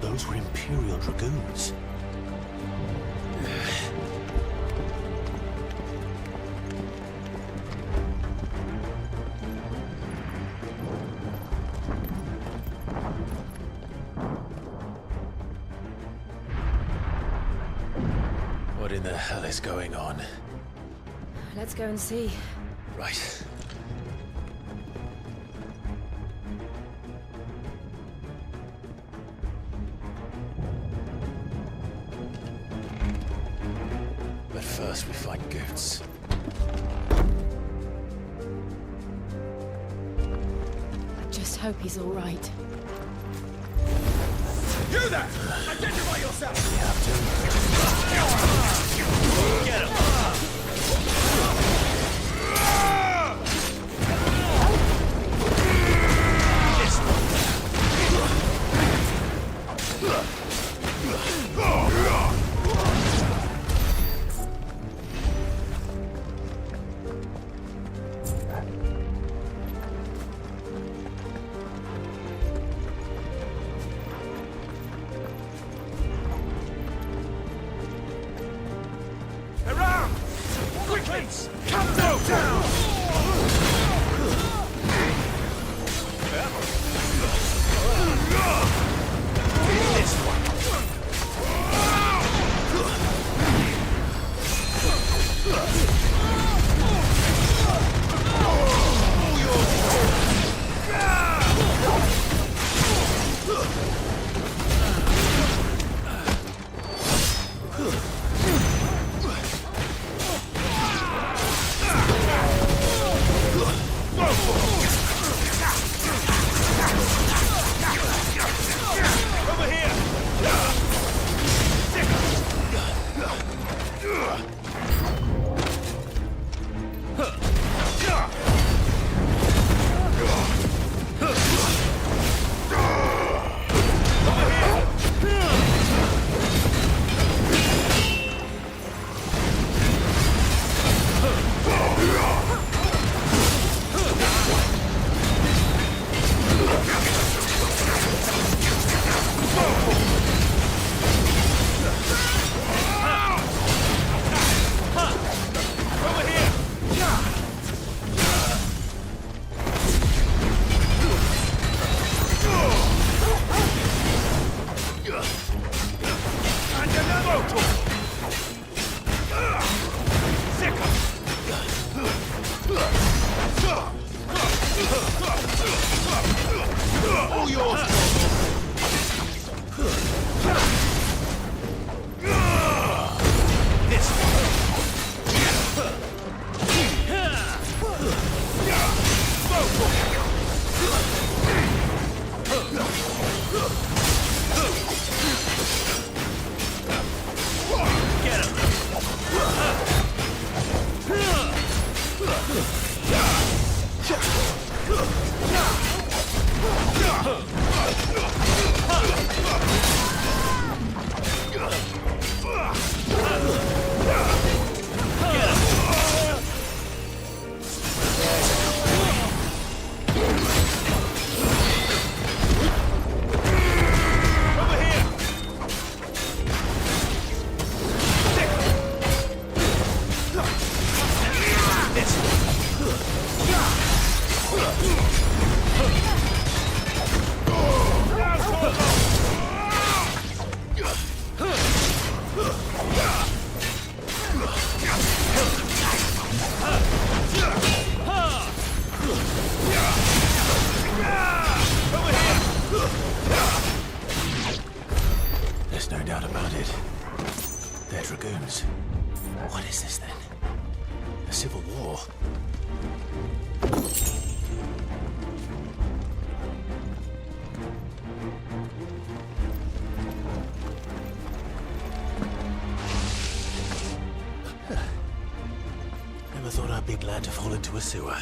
Those were Imperial Dragoons. What in the hell is going on? Let's go and see. Right. But first we find Goots. I just hope he's all right. You there! Identify yourself! Get him! Hurrah! There's no doubt about it. They're dragoons. What is this then? A civil war? Never thought I'd be glad to fall into a sewer.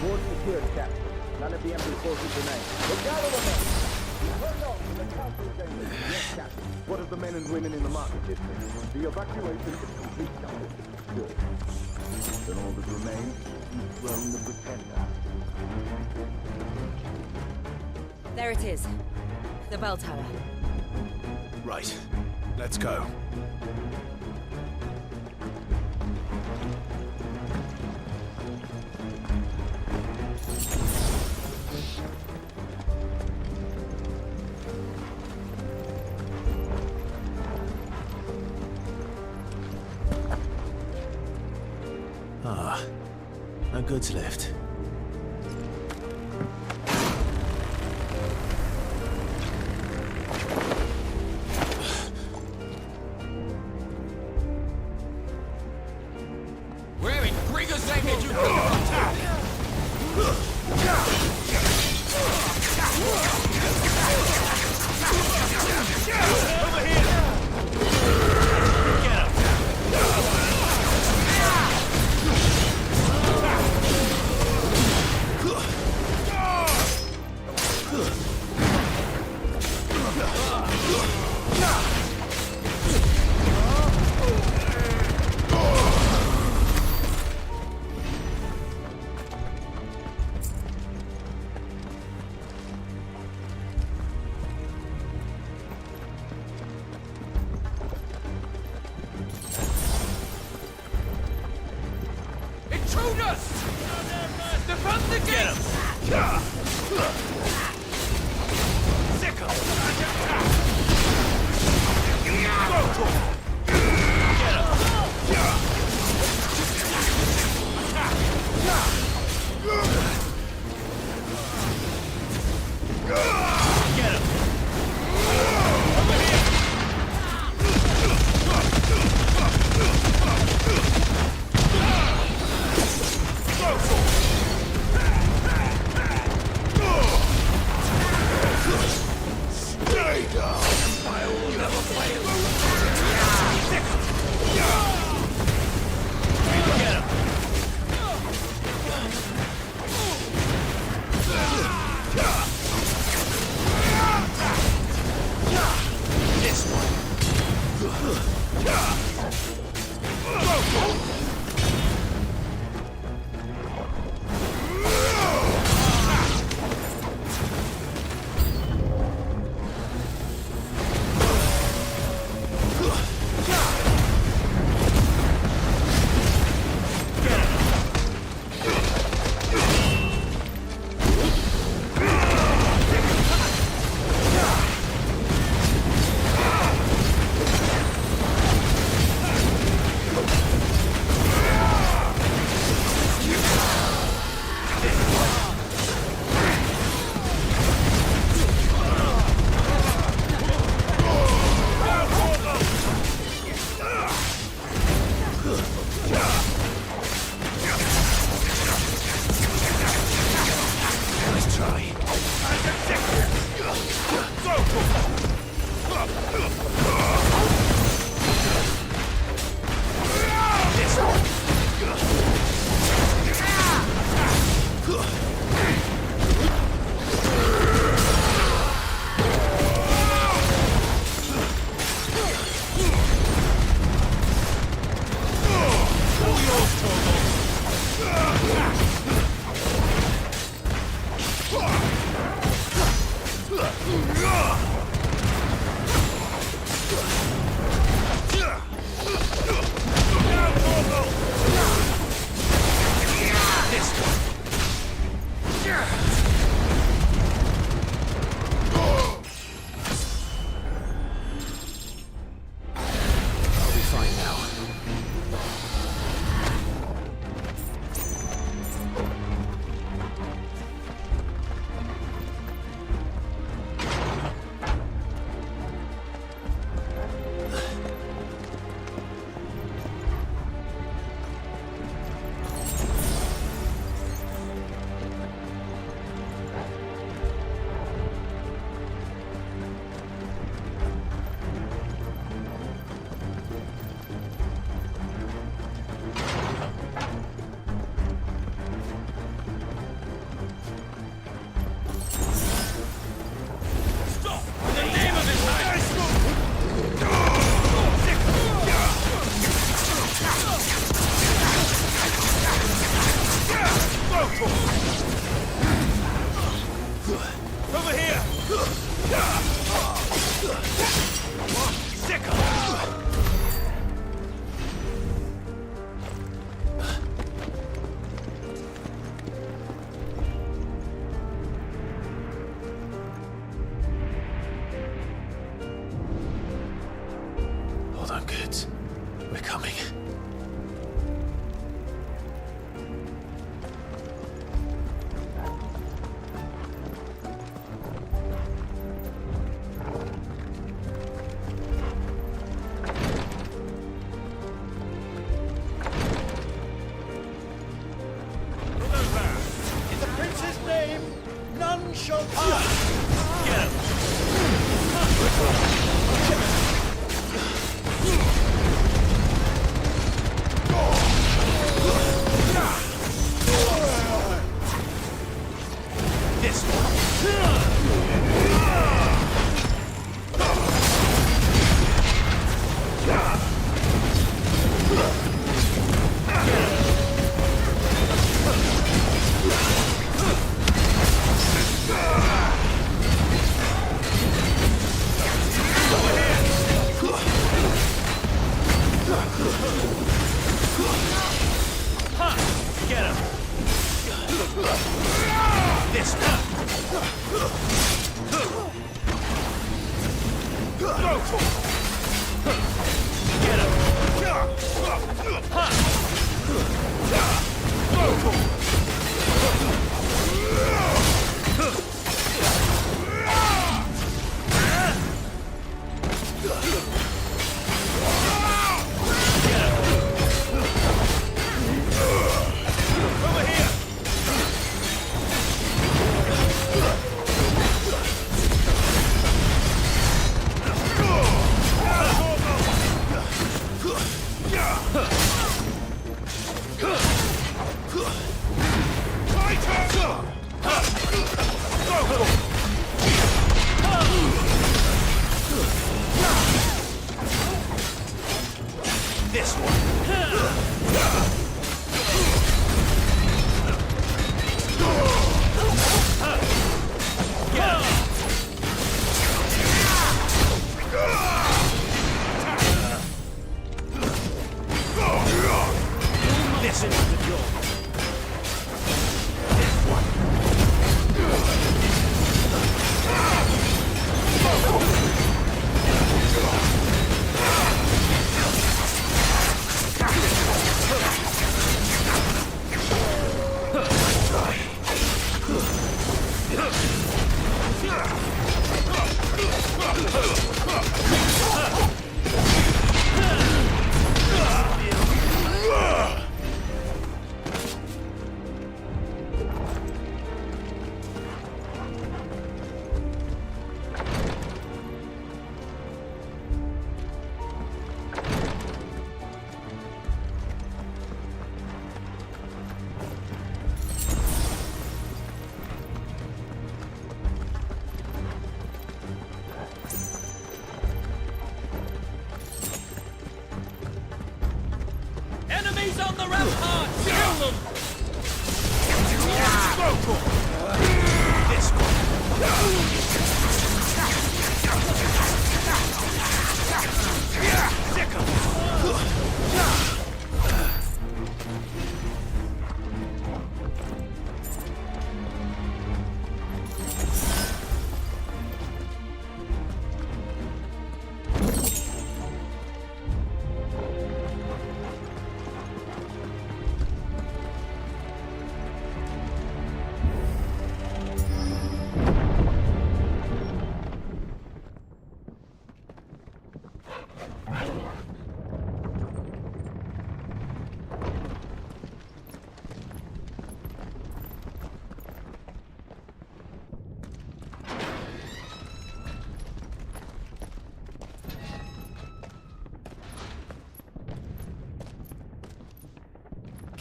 Board secured, Captain. None of the enemy forces remain. But gather the men! We heard on from the council chambers. Yes, Captain. What of the men and women in the market district? The evacuation is complete, Captain. Good. Then all that remains is throne the Pretender. There it is. The bell tower. Right. Let's go. Ah, no goods left. Where in Grigger's name did you go? Over here! Get him!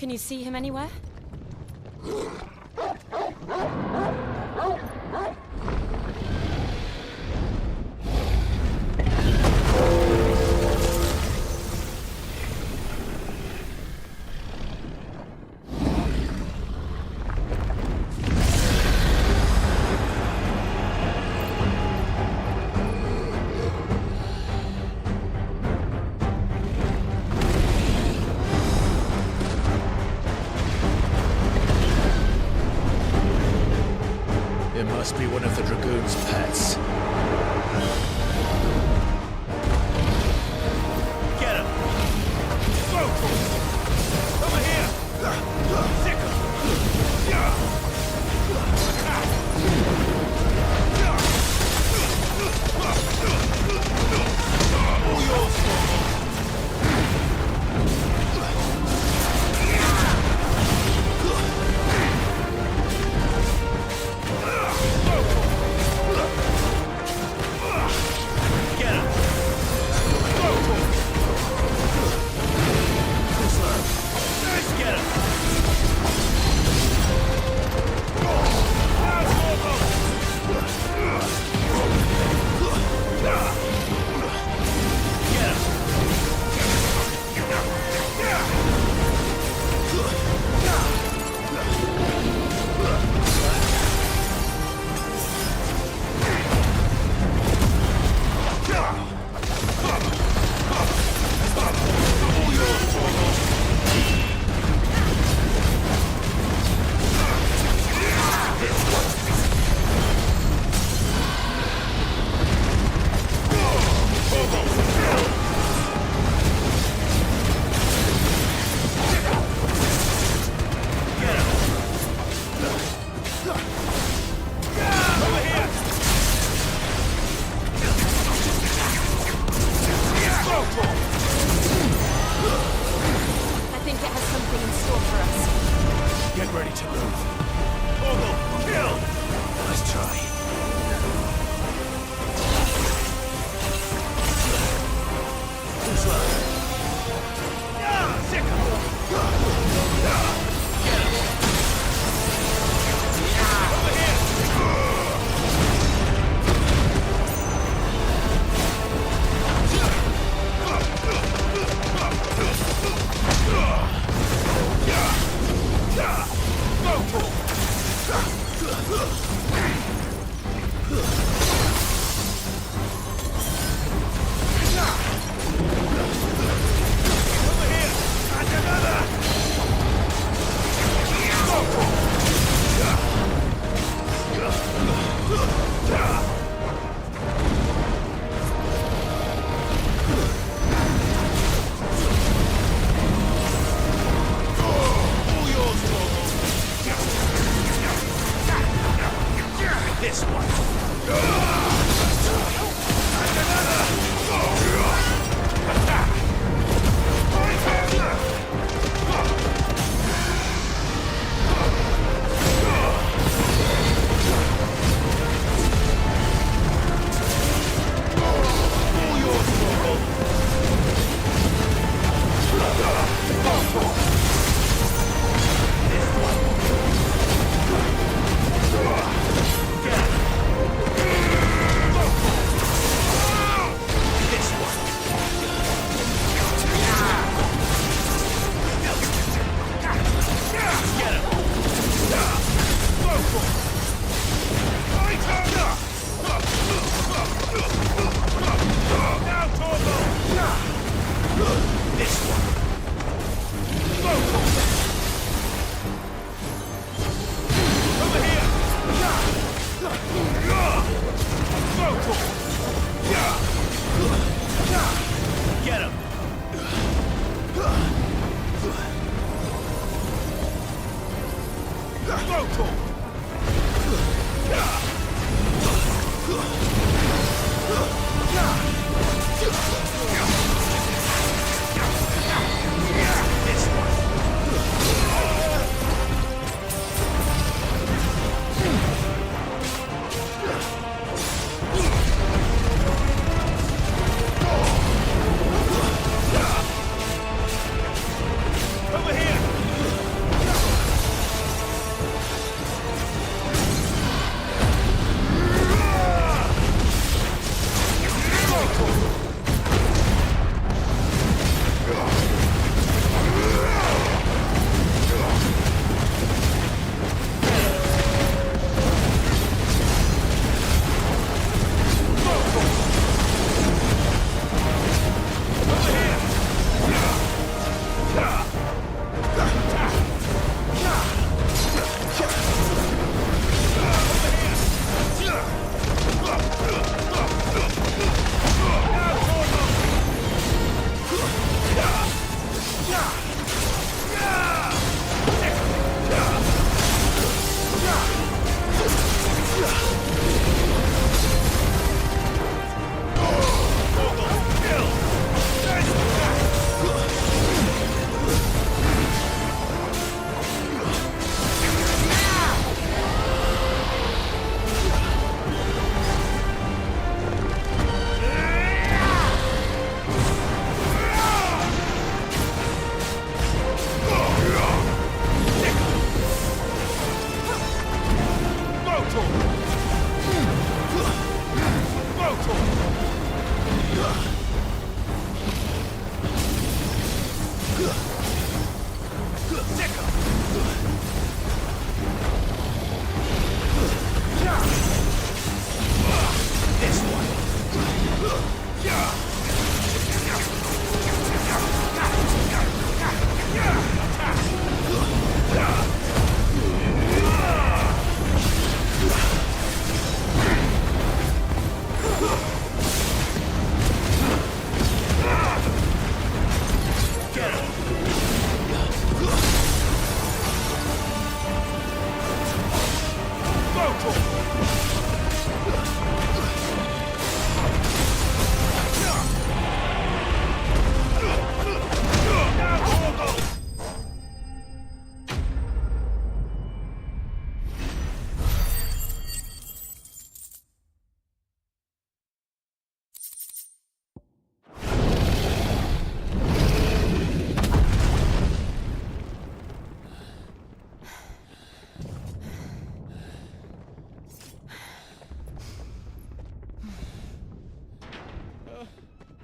Can you see him anywhere? It must be one of the Dragoon's pets. Get him! Over here! Sick him! All yours!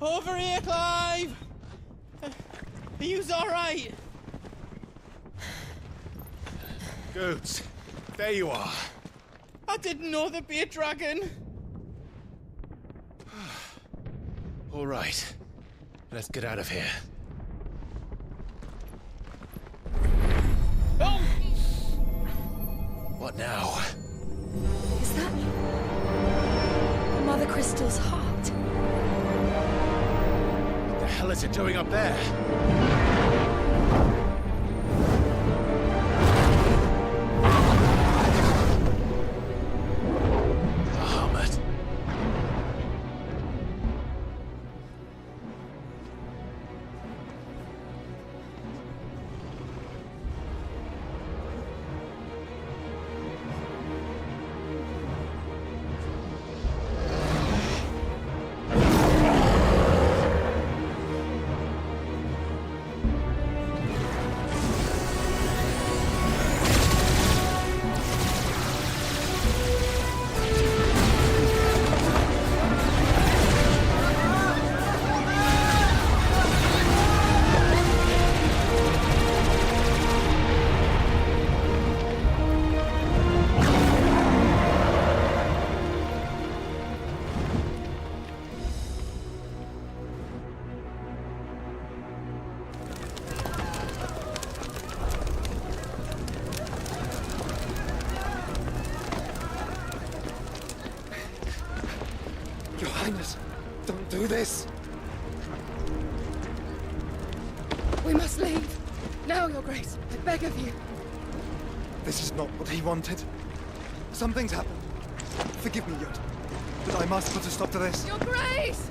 Over here, Clive! Are you alright? Goods, there you are. I didn't know there'd be a dragon. All right, let's get out of here. Oh! What now? Is that Mother Crystal's heart? What the hell is it doing up there? Your Highness, don't do this! We must leave. Now, Your Grace. I beg of you. This is not what he wanted. Something's happened. Forgive me, Yod, but I must put a stop to this. Your Grace!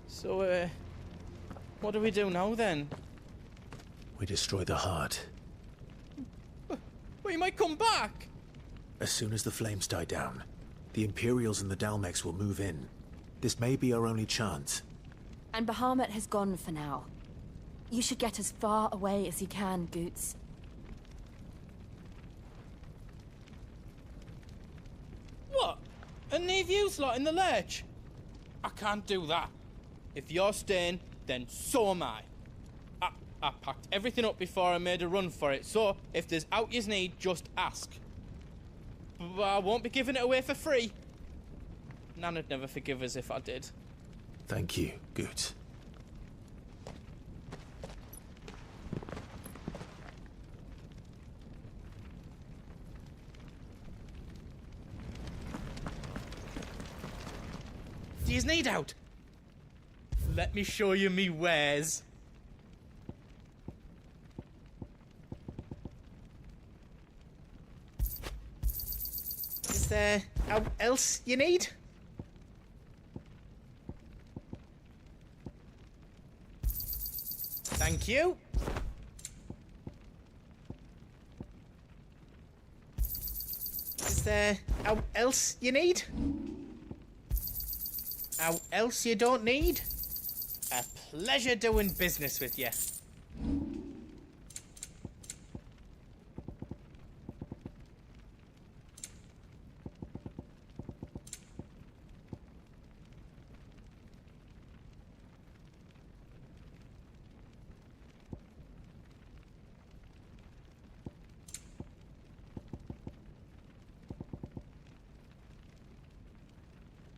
So, what do we do now then? We destroy the heart. Well, you might come back! As soon as the flames die down, the Imperials and the Dalmex will move in. This may be our only chance. And Bahamut has gone for now. You should get as far away as you can, Goots. What? And leave you lot in the lurch? I can't do that. If you're staying, then so am I. I packed everything up before I made a run for it, so if there's out you need, just ask. But I won't be giving it away for free. Nana'd never forgive us if I did. Thank you, Goots. Do you need out? Let me show you me wares. Is there out else you need? Thank you. there out else you need? Out else you don't need? A pleasure doing business with you.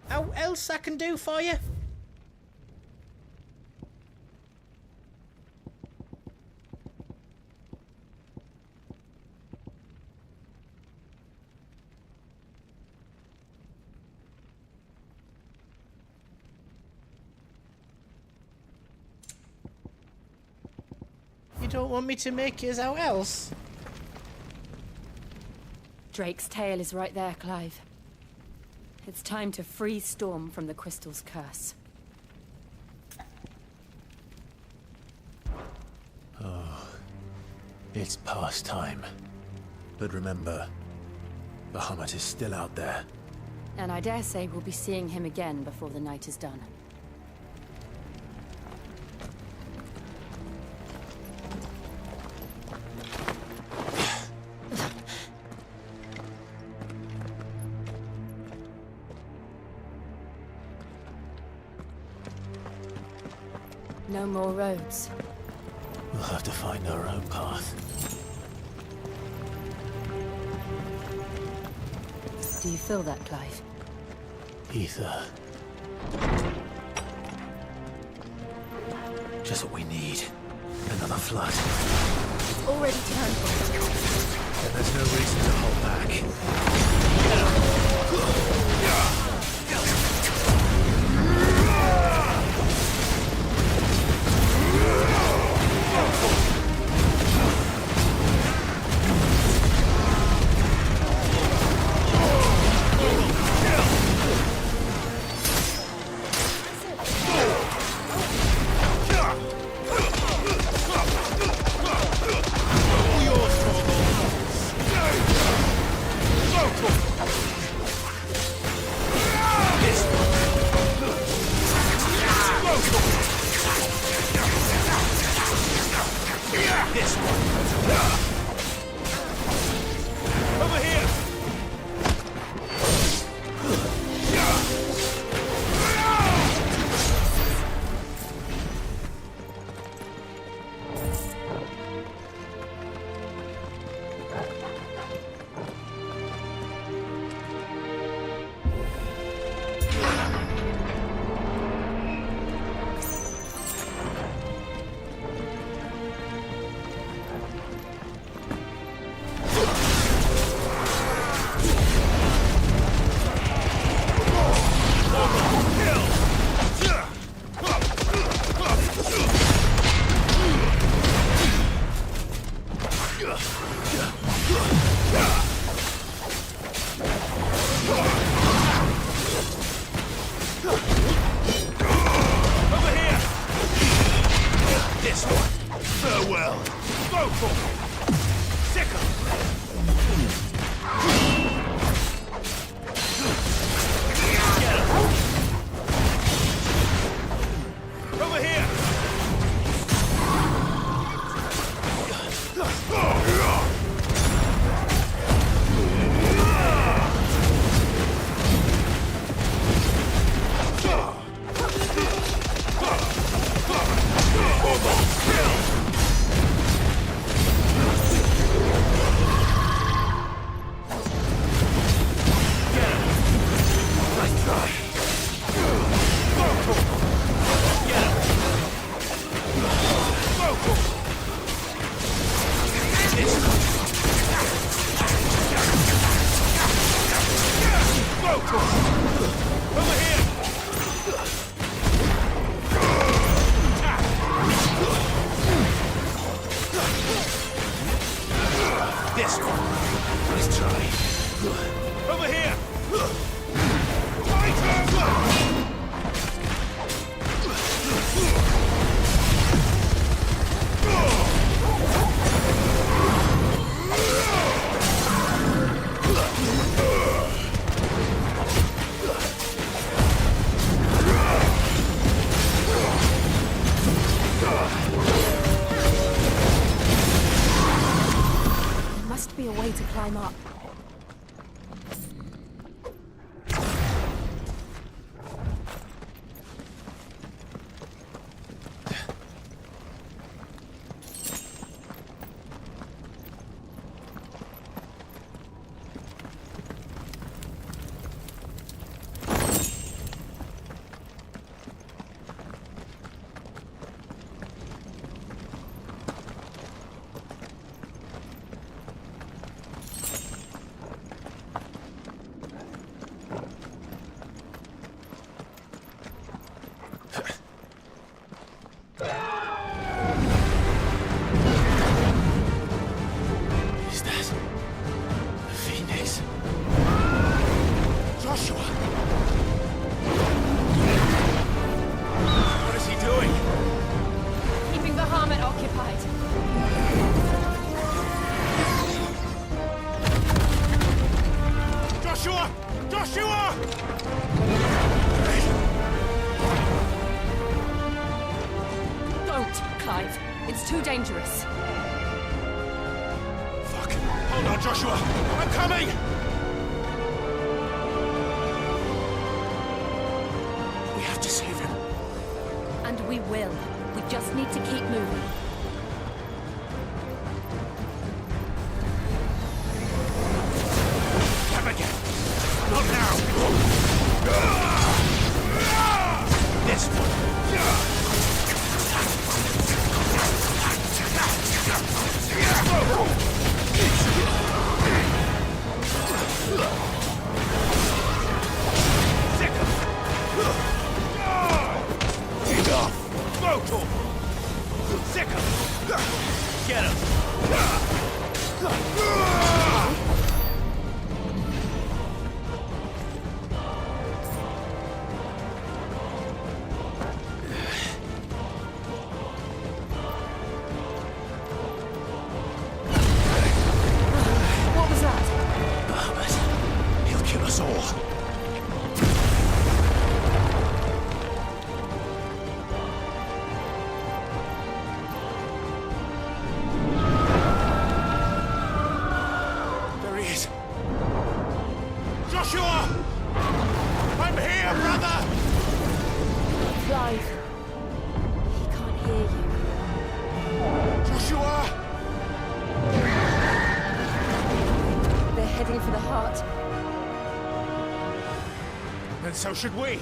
How else I can do for you? You don't want me to make yours out else? Drake's tail is right there, Clive. It's time to free Storm from the crystal's curse. Oh, it's past time. But remember, Bahamut is still out there. And I dare say we'll be seeing him again before the night is done. No more roads. We'll have to find our own path. Do you feel that, Clive? Ether. Just what we need. Another flood. It's already turned. And there's no reason to hold back. There must be a way to climb up. Too dangerous. Fuck. Hold on, Joshua. I'm coming! We have to save him. And we will. We just need to keep moving. Come again. Not now. This one. Get him! What was that? But he'll kill us all. And so should we.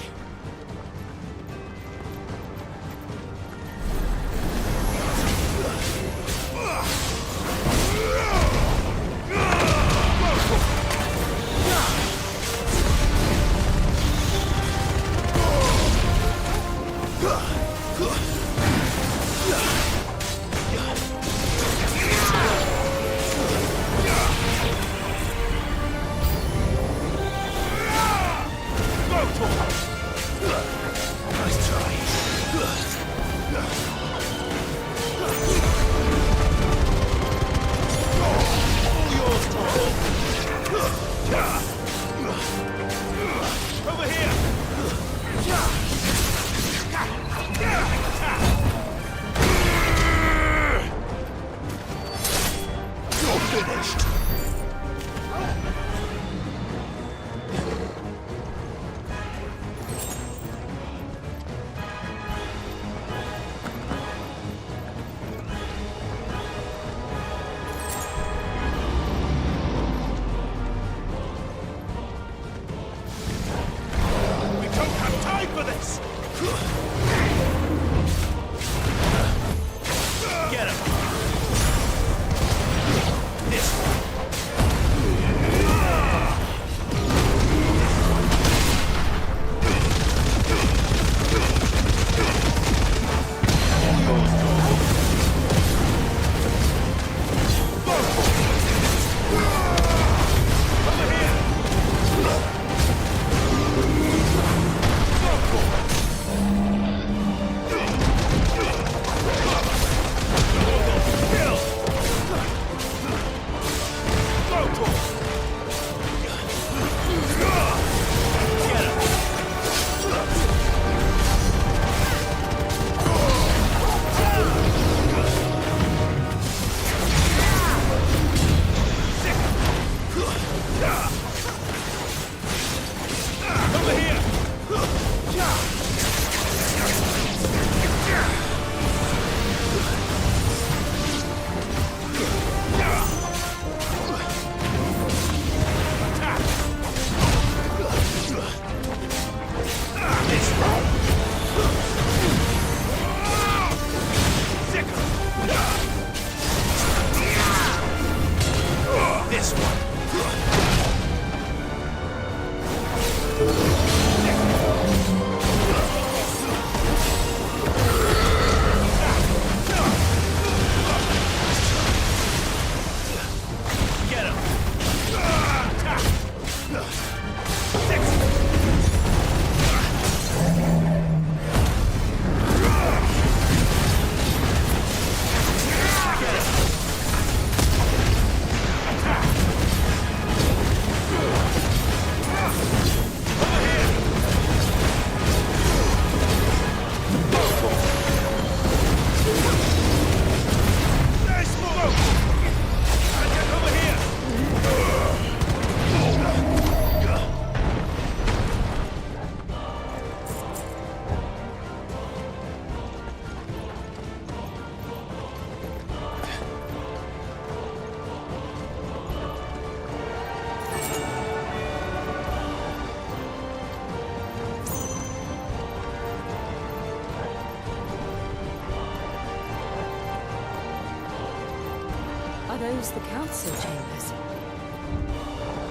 Are those the council chambers?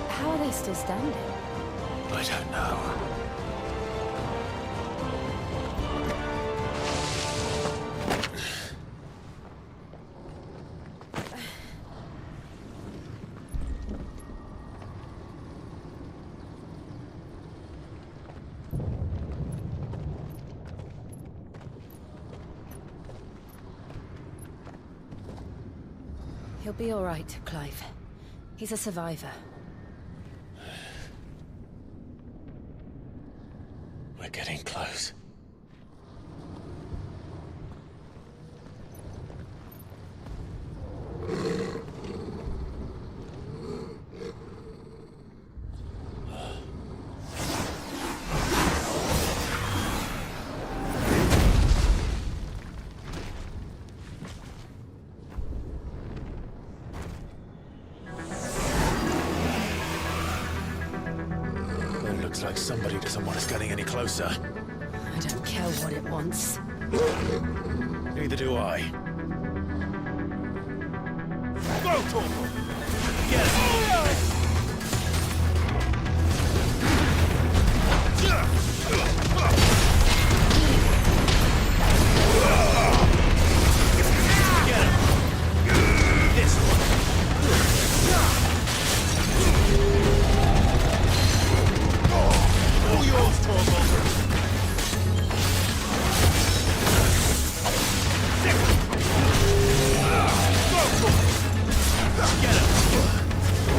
How are they still standing? I don't know. He'll be all right, Clive. He's a survivor. We're getting close. Looks like somebody doesn't want us getting any closer. I don't care what it wants. Neither do I. Go, Torvald! Get it! Get him!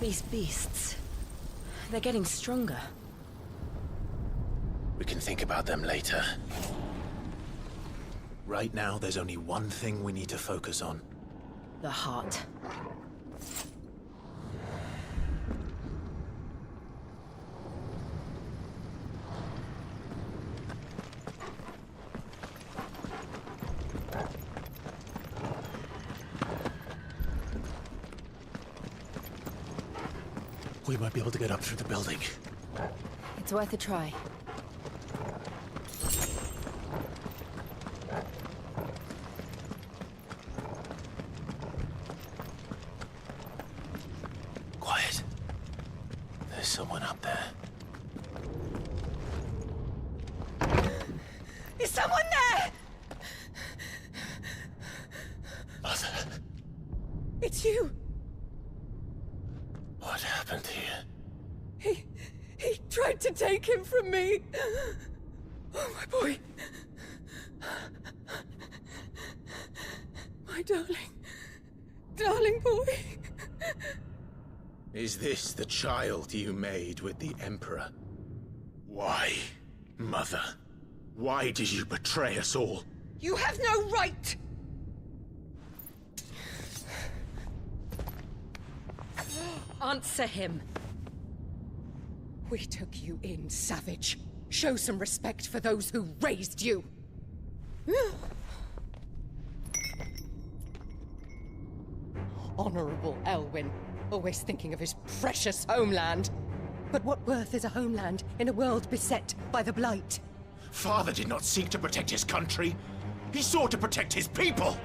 These beasts... they're getting stronger. We can think about them later. Right now, there's only one thing we need to focus on. The heart. We might be able to get up through the building. It's worth a try. Quiet. There's someone up there. Is someone there? Mother. It's you. What happened here? He tried to take him from me. Oh, my boy. My darling boy. Is this the child you made with the Emperor? Why, Mother? Why did you betray us all? You have no right! Answer him. We took you in, savage. Show some respect for those who raised you. Honorable Elwyn, always thinking of his precious homeland. But what worth is a homeland in a world beset by the Blight? Father did not seek to protect his country. He sought to protect his people.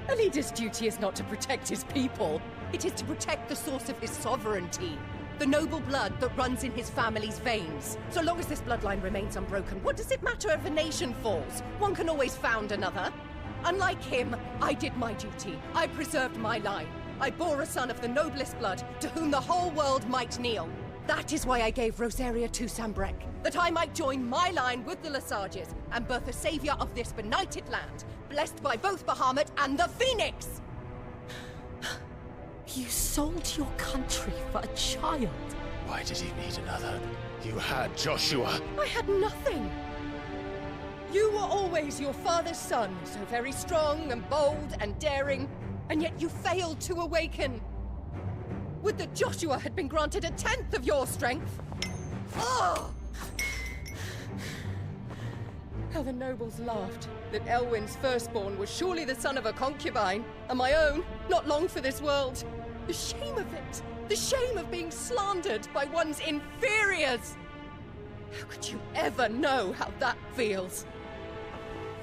A leader's duty is not to protect his people. It is to protect the source of his sovereignty. The noble blood that runs in his family's veins. So long as this bloodline remains unbroken, what does it matter if a nation falls? One can always found another. Unlike him, I did my duty. I preserved my line. I bore a son of the noblest blood, to whom the whole world might kneel. That is why I gave Rosaria to Sambrek, that I might join my line with the Lesages and birth a savior of this benighted land, blessed by both Bahamut and the Phoenix! You sold your country for a child. Why did he need another? You had Joshua. I had nothing. You were always your father's son, so very strong and bold and daring, and yet you failed to awaken. Would that Joshua had been granted 1/10 of your strength? Oh! How the nobles laughed that Elwyn's firstborn was surely the son of a concubine, and my own, not long for this world. The shame of it! The shame of being slandered by one's inferiors! How could you ever know how that feels?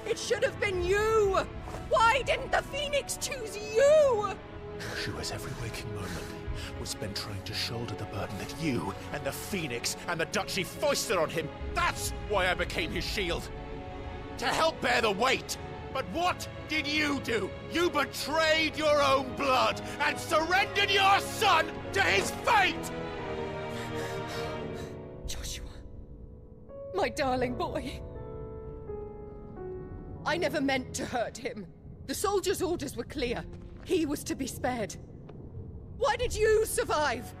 It should have been you! Why didn't the Phoenix choose you? Joshua's every waking moment was spent trying to shoulder the burden that you and the Phoenix and the Duchy foisted on him. That's why I became his shield. To help bear the weight. But what did you do? You betrayed your own blood and surrendered your son to his fate! Joshua, my darling boy. I never meant to hurt him. The soldiers' orders were clear. He was to be spared. Why did you survive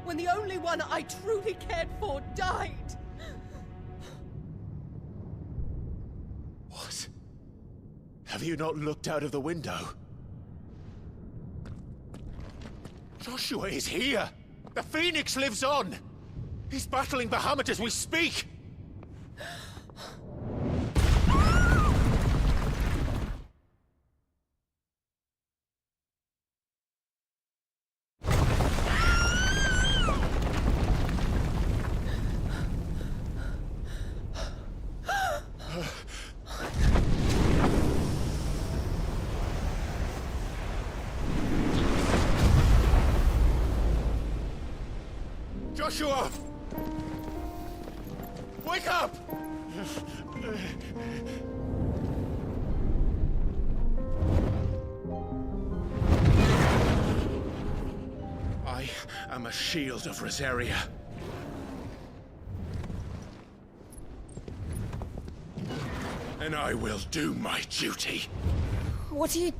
when the only one I truly cared for died? What? Have you not looked out of the window? Joshua is here! The Phoenix lives on! He's battling Bahamut as we speak! Joshua! Wake up! I am a shield of Rosaria. And I will do my duty. What are you...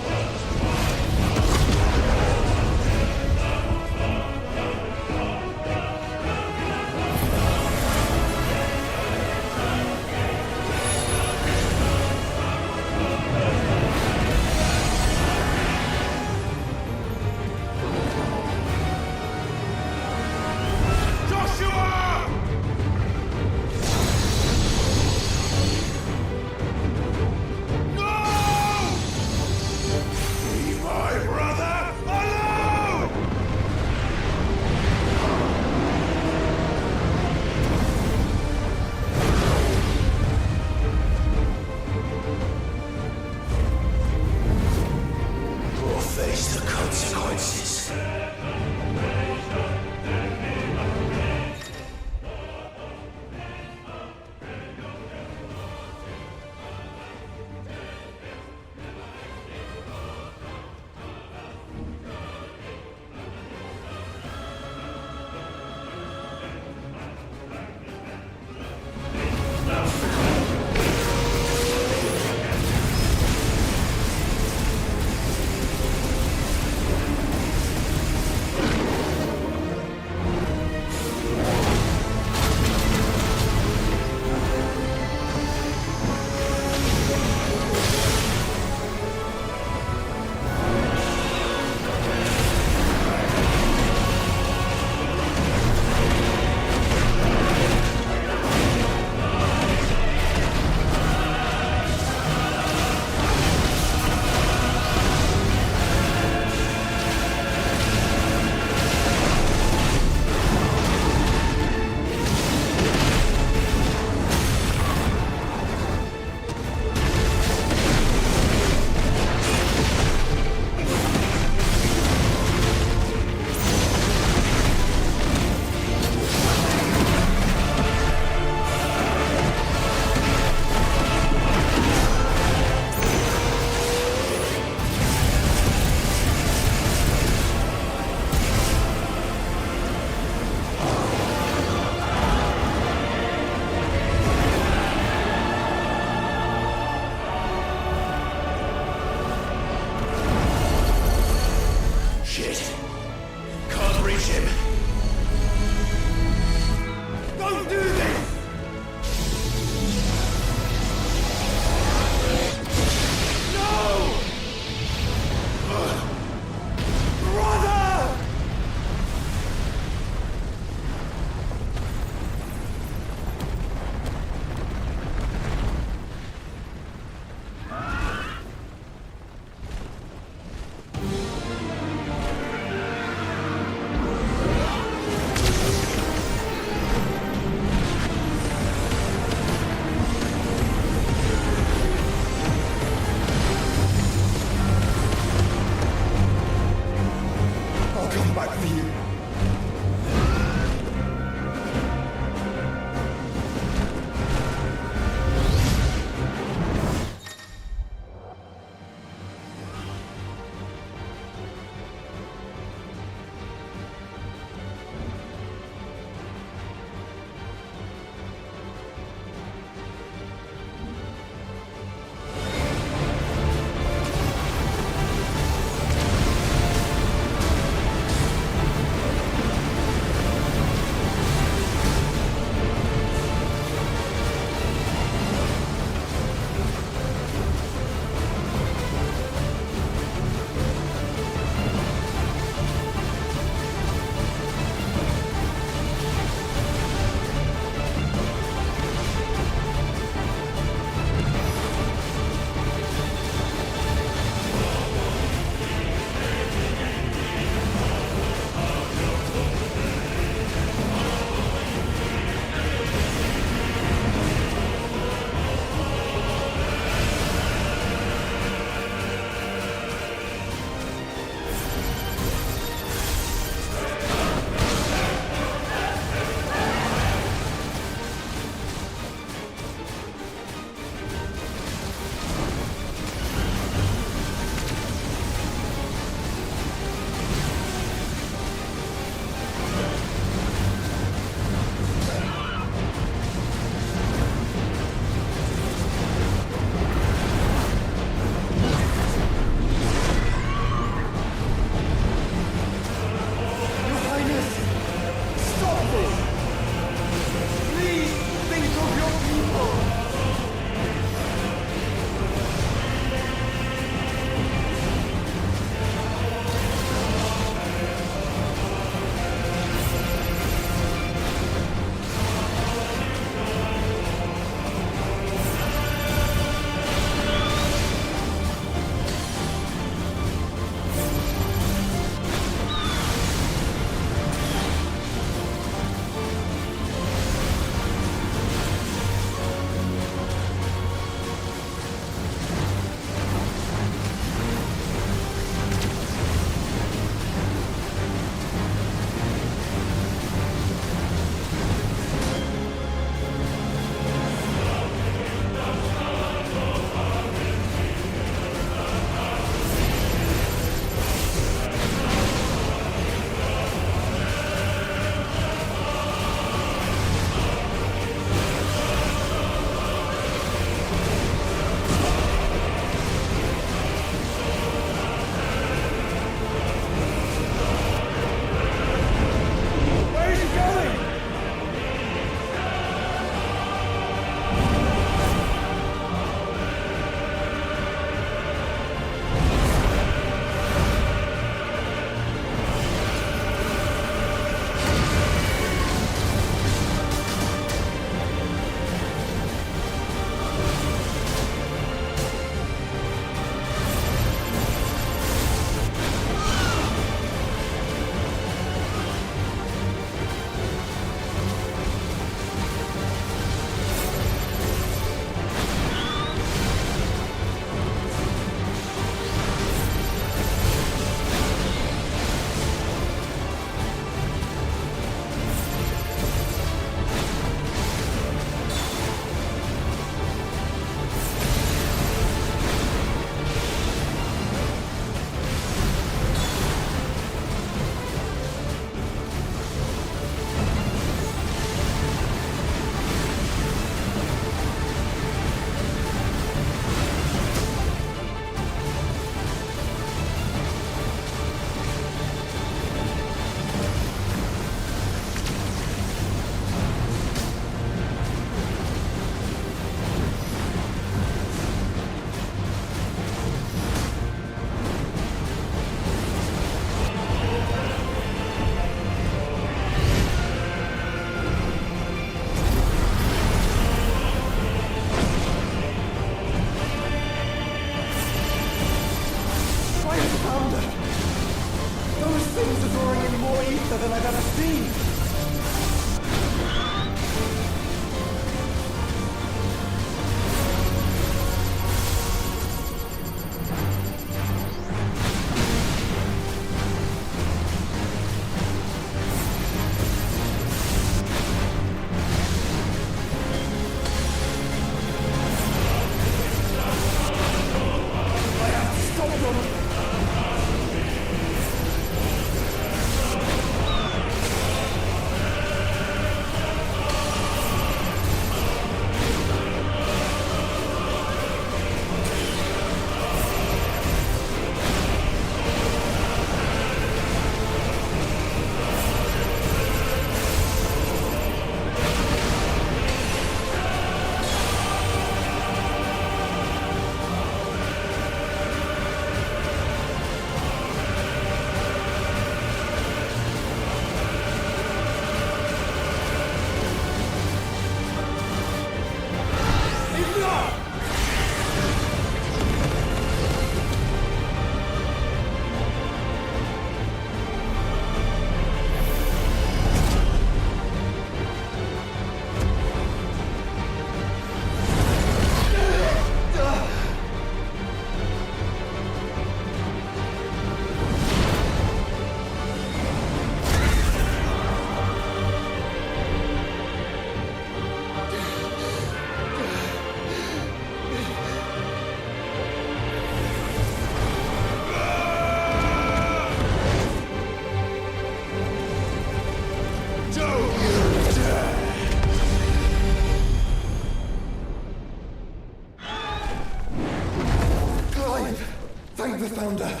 Thank the Founder!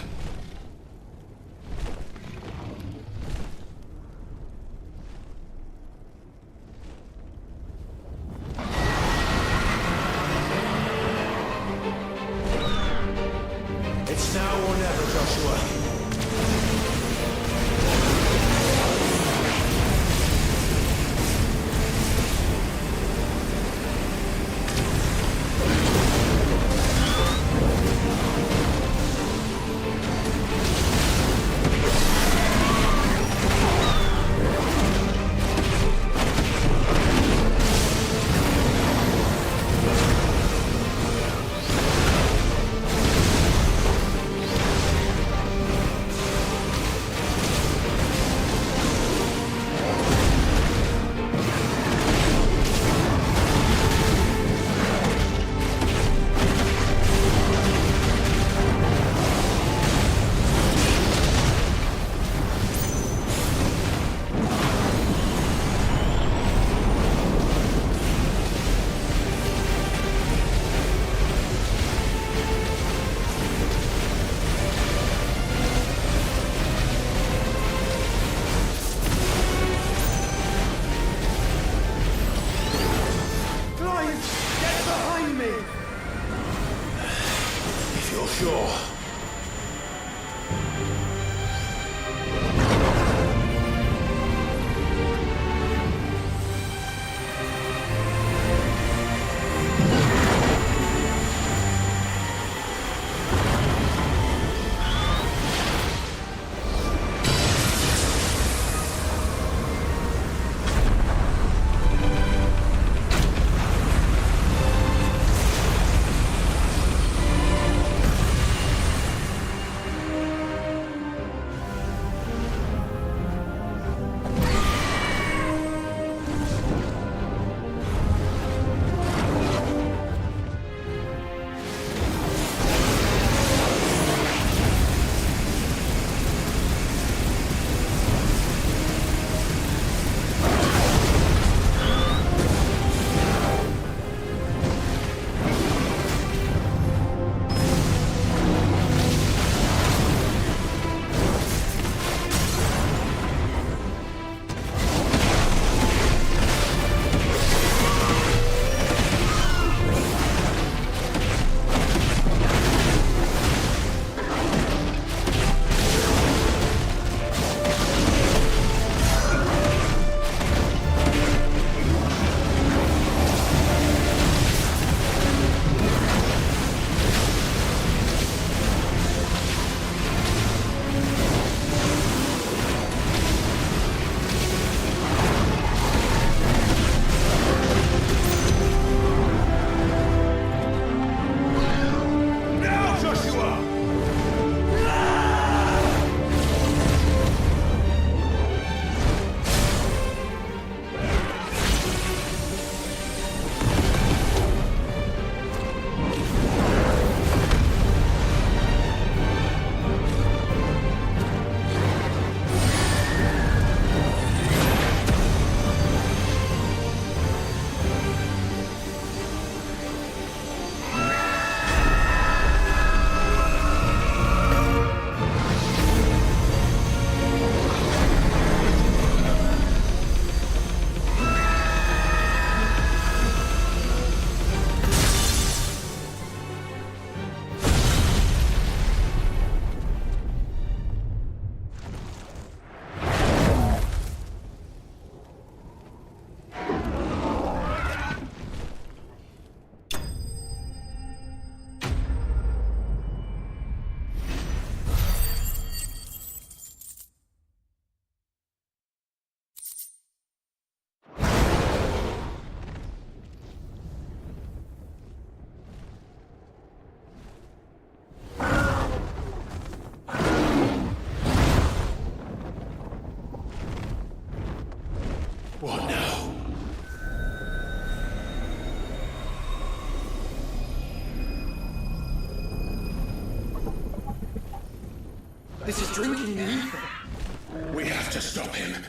It's now or never, Joshua. What now? This is drinking the ether. We have to stop him.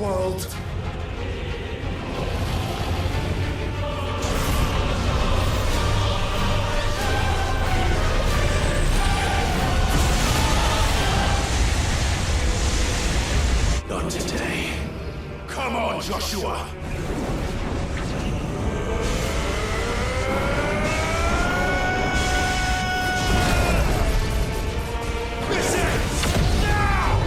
world. Not today. Come on, Joshua! This ends now!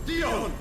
Dion!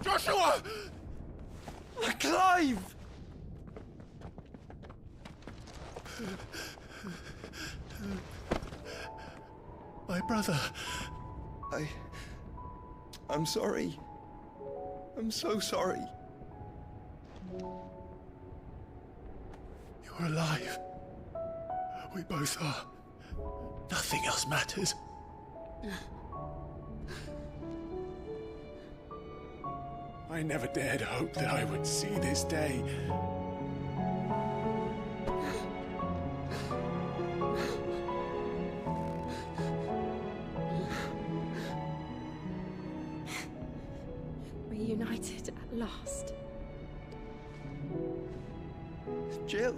Joshua! Clive! My brother. I'm sorry. I'm so sorry. You're alive. We both are. Nothing else matters. I never dared hope that I would see this day. Reunited at last. Jill.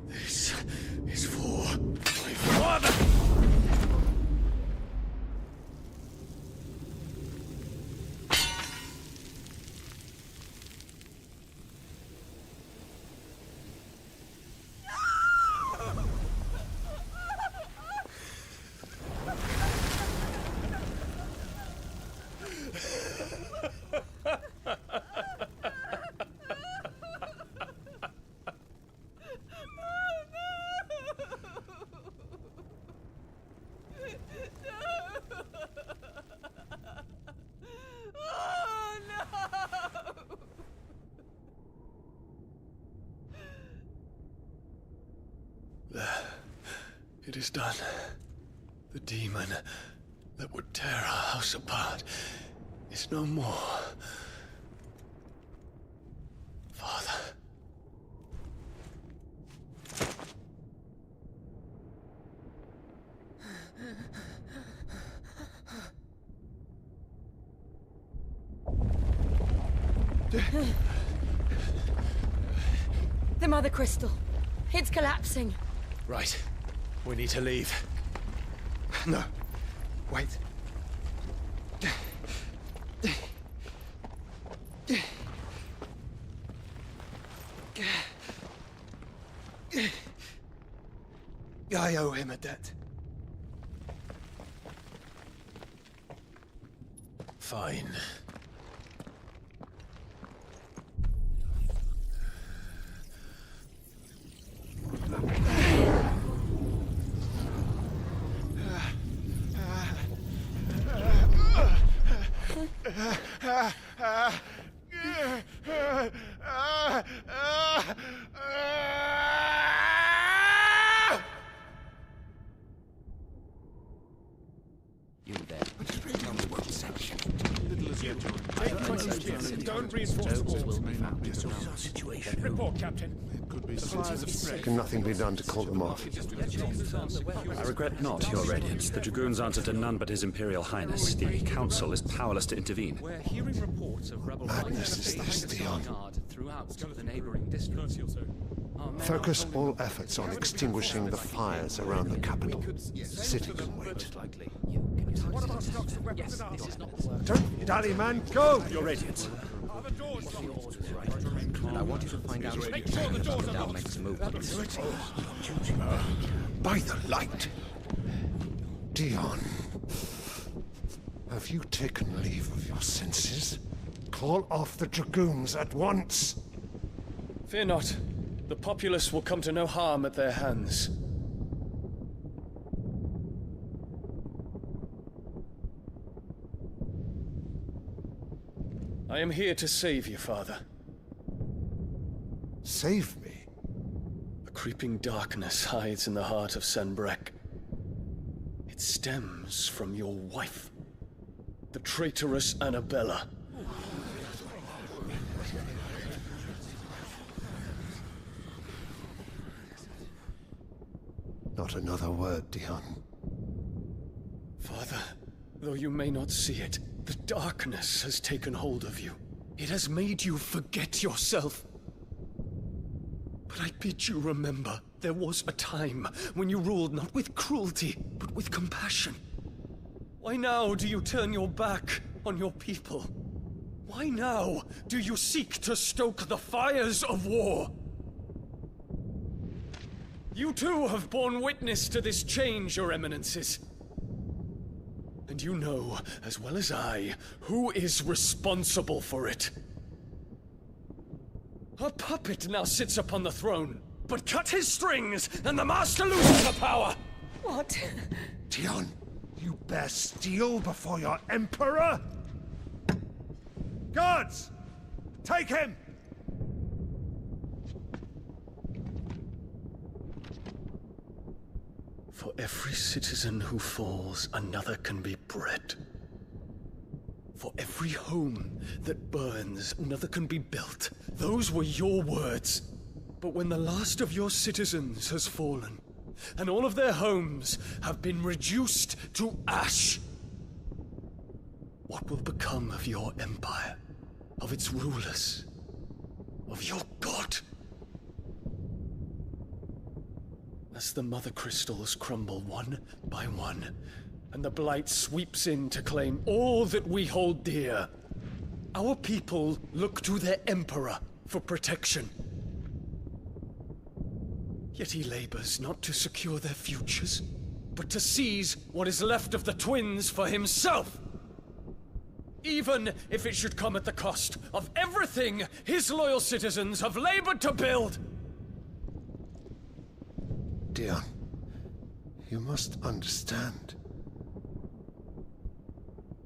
This is for my father! It is done. The demon that would tear our house apart is no more. Father. The Mother Crystal. It's collapsing. Right. We need to leave. No. Wait. I owe him a debt. Fine. You there. Tell me what section. Don't reinforce the walls. Situation. Report, Captain. Can nothing be done to call them off? I regret not, Your Radiance. The Dragoons answer to none but His Imperial Highness. The Council is powerless to intervene. We're hearing reports of rebel Madness is this, Dion. throughout the neighboring districts. Focus all efforts on extinguishing the fires around the capital. The city can wait. Don't dally, man. Go! Your Radiance. And I want you to find out Make sure the doors are locked. next move. By the light! Dion, have you taken leave of your senses? Call off the Dragoons at once! Fear not. The populace will come to no harm at their hands. I am here to save you, Father. Save me? A creeping darkness hides in the heart of Sanbreque. It stems from your wife, the traitorous Annabella. Not another word, Dion. Father, though you may not see it, the darkness has taken hold of you. It has made you forget yourself. But I bid you remember, there was a time when you ruled not with cruelty, but with compassion. Why now do you turn your back on your people? Why now do you seek to stoke the fires of war? You too have borne witness to this change, Your Eminences. And you know, as well as I, who is responsible for it. A puppet now sits upon the throne, but cut his strings, and the Master loses the power! What? Dion, you bear steel before your Emperor? Guards! Take him! For every citizen who falls, another can be bred. For every home that burns, another can be built. Those were your words. But when the last of your citizens has fallen, and all of their homes have been reduced to ash, what will become of your empire, of its rulers, of your god? As the Mother Crystals crumble one by one, and the Blight sweeps in to claim all that we hold dear, our people look to their Emperor for protection. Yet he labors not to secure their futures, but to seize what is left of the twins for himself! Even if it should come at the cost of everything his loyal citizens have labored to build! Dion, you must understand.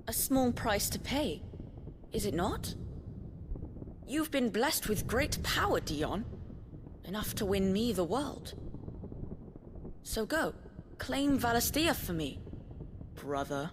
A small price to pay, is it not? You've been blessed with great power, Dion. Enough to win me the world. So go, claim Valisthea for me, brother.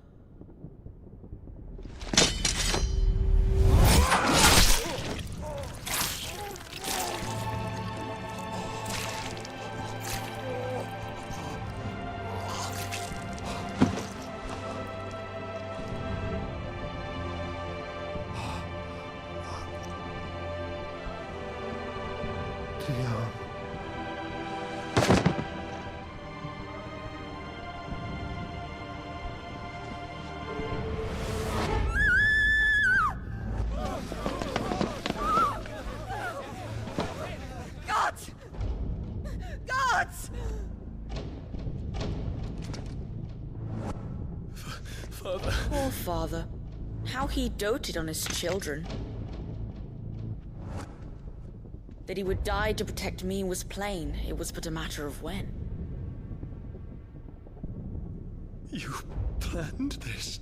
Dion. Gods! Gods! Father. Poor father. How he doted on his children. That he would die to protect me was plain. It was but a matter of when. You planned this?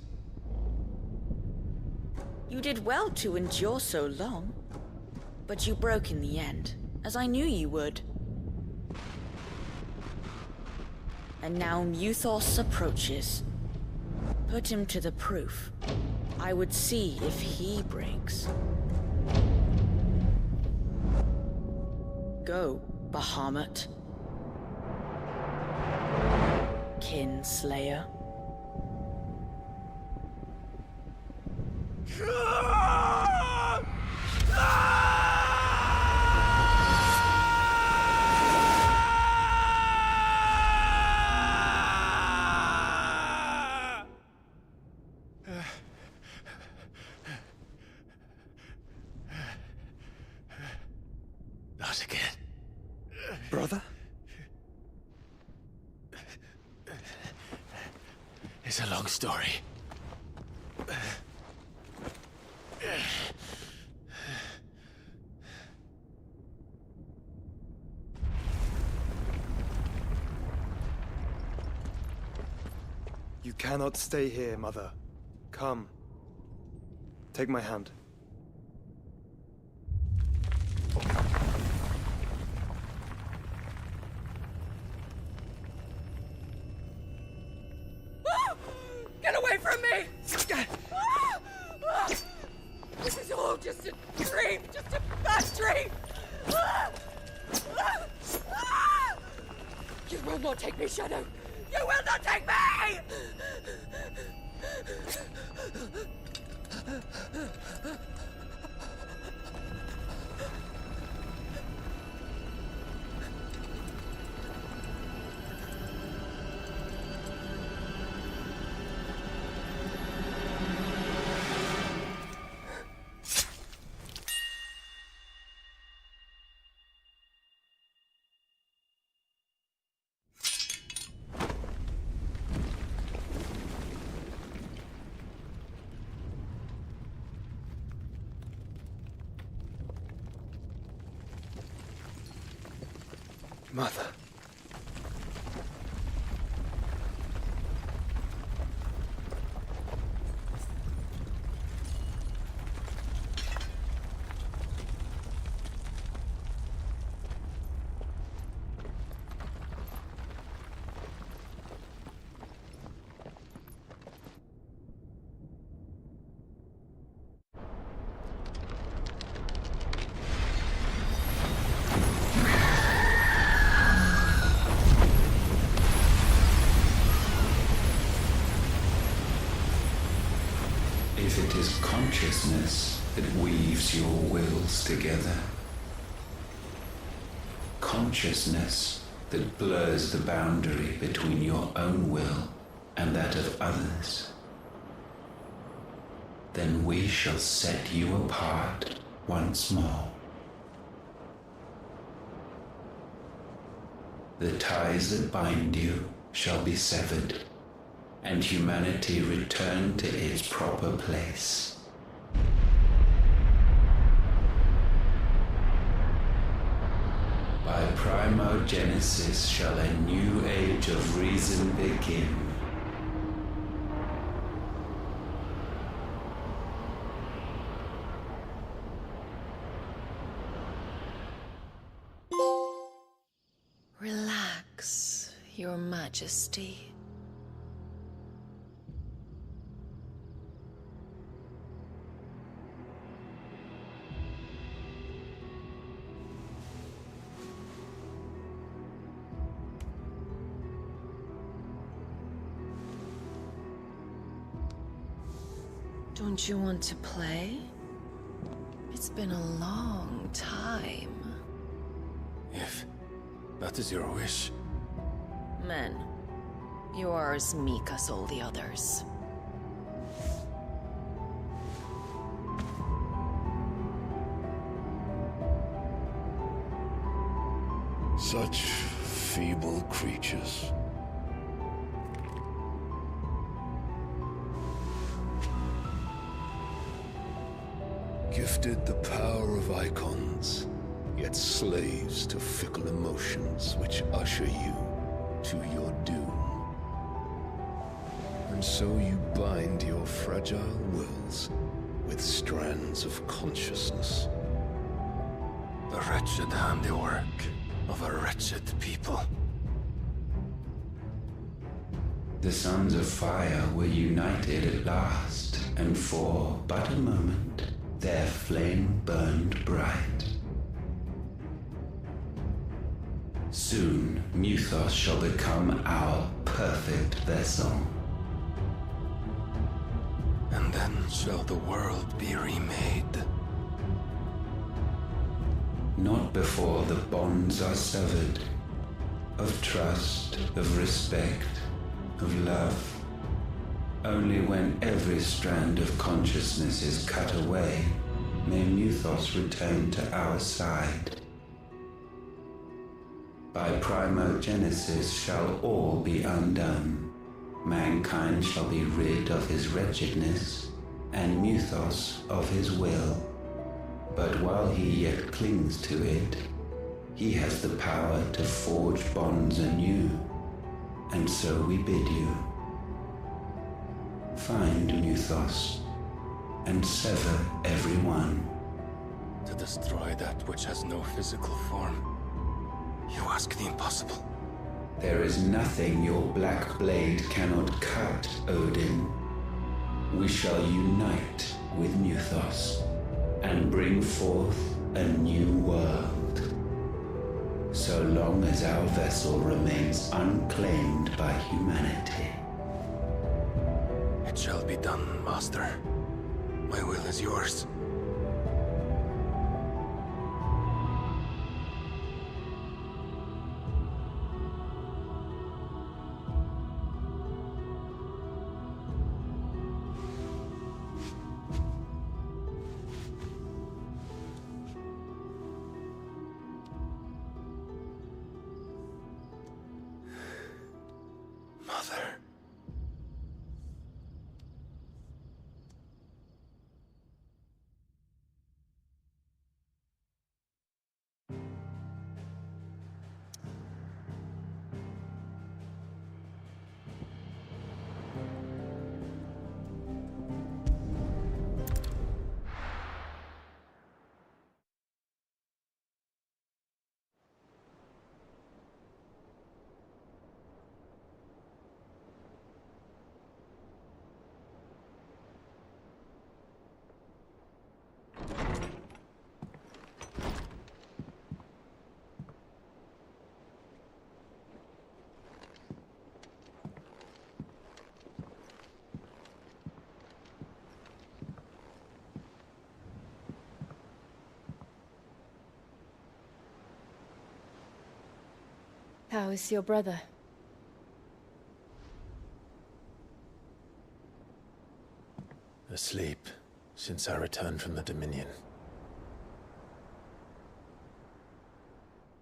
You did well to endure so long. But you broke in the end, as I knew you would. And now Muthos approaches. Put him to the proof. I would see if he breaks. Go, Bahamut. Kinslayer. Not again. Brother? It's a long story. You cannot stay here, Mother. Come. Take my hand. Get away from me! This is all just a dream, just a bad dream! You will not take me, Shadow! You will not take me! Mother. If it is consciousness that weaves your wills together, consciousness that blurs the boundary between your own will and that of others, then we shall set you apart once more. The ties that bind you shall be severed, and humanity return to its proper place. By primogenesis shall a new age of reason begin. Relax, Your Majesty. Don't you want to play? It's been a long time. If that is your wish. Men, you are as meek as all the others. Such feeble creatures. Gifted the power of icons, yet slaves to fickle emotions which usher you to your doom. And so you bind your fragile wills with strands of consciousness. The wretched handiwork of a wretched people. The sons of fire were united at last, and for but a moment their flame burned bright. Soon Mythos shall become our perfect vessel. And then shall the world be remade. Not before the bonds are severed, of trust, of respect, of love. Only when every strand of consciousness is cut away, may Mythos return to our side. By primogenesis shall all be undone. Mankind shall be rid of his wretchedness, and Mythos of his will. But while he yet clings to it, he has the power to forge bonds anew, and so we bid you. Find Mythos, and sever every one. To destroy that which has no physical form. You ask the impossible. There is nothing your black blade cannot cut, Odin. We shall unite with Mythos, and bring forth a new world. So long as our vessel remains unclaimed by humanity. It shall be done, Master. My will is yours. Mother. How is your brother? Asleep since I returned from the Dominion.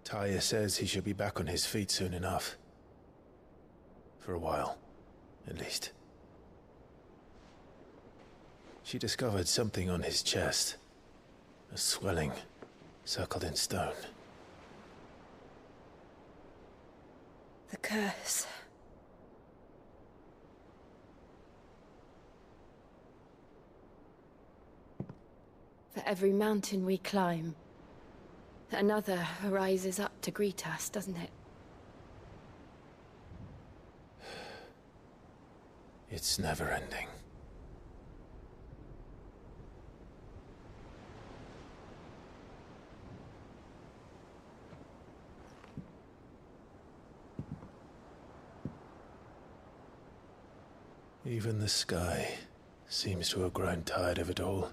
Tyr says he should be back on his feet soon enough. For a while, at least. She discovered something on his chest. A swelling, circled in stone. The curse. For every mountain we climb, another rises up to greet us, doesn't it? It's never ending. Even the sky seems to have grown tired of it all.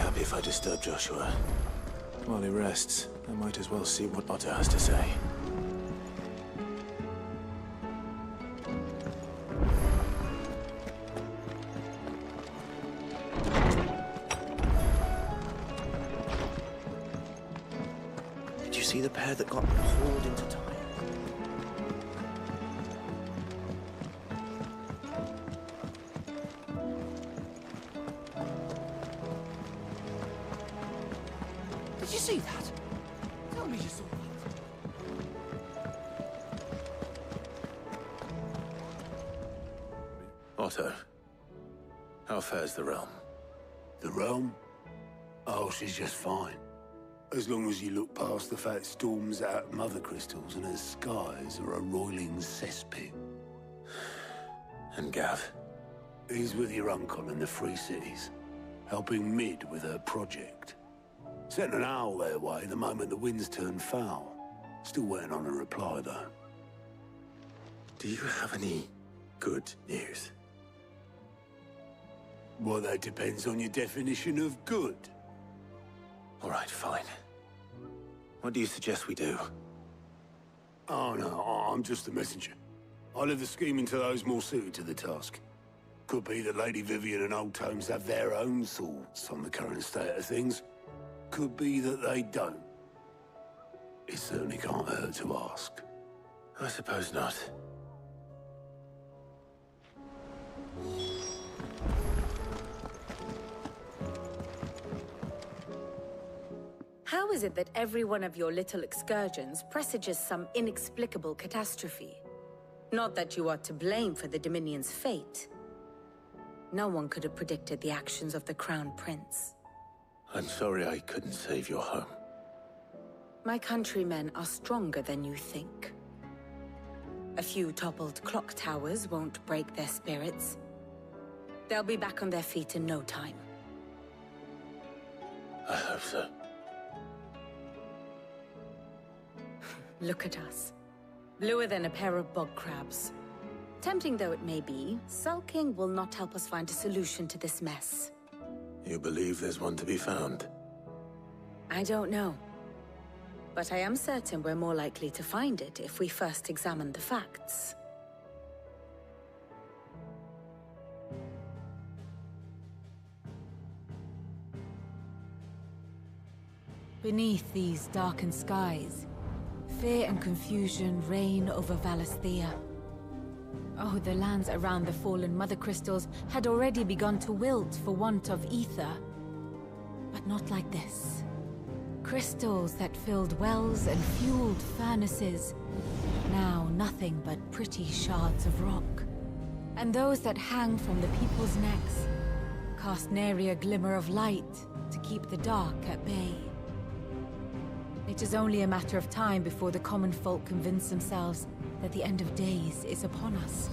happy if I disturb Joshua. While he rests, I might as well see what Otto has to say. Did you see the pair that got pulled into time? Did you see that? Tell me you saw that. Otto, how fares the realm? The realm? Oh, she's just fine. As long as you look past the fat storms out mother crystals and her skies are a roiling cesspit. And Gav? He's with your uncle in the Free Cities, helping Mid with her project. Sent an owl their way the moment the winds turned foul. Still waiting on a reply, though. Do you have any good news? Well, that depends on your definition of good. All right, fine. What do you suggest we do? Oh, no, I'm just the messenger. I leave the scheming to those more suited to the task. Could be that Lady Vivian and Old Tomes have their own thoughts on the current state of things. Could be that they don't. It certainly can't hurt to ask. I suppose not. How is it that every one of your little excursions presages some inexplicable catastrophe? Not that you are to blame for the Dominion's fate. No one could have predicted the actions of the Crown Prince. I'm sorry I couldn't save your home. My countrymen are stronger than you think. A few toppled clock towers won't break their spirits. They'll be back on their feet in no time. I hope so. Look at us. Bluer than a pair of bog crabs. Tempting though it may be, sulking will not help us find a solution to this mess. You believe there's one to be found? I don't know. But I am certain we're more likely to find it if we first examine the facts. Beneath these darkened skies, fear and confusion reign over Valisthea. Oh, the lands around the fallen Mother Crystals had already begun to wilt for want of ether. But not like this. Crystals that filled wells and fueled furnaces, now nothing but pretty shards of rock. And those that hang from the people's necks cast nary a glimmer of light to keep the dark at bay. It is only a matter of time before the common folk convince themselves that the end of days is upon us.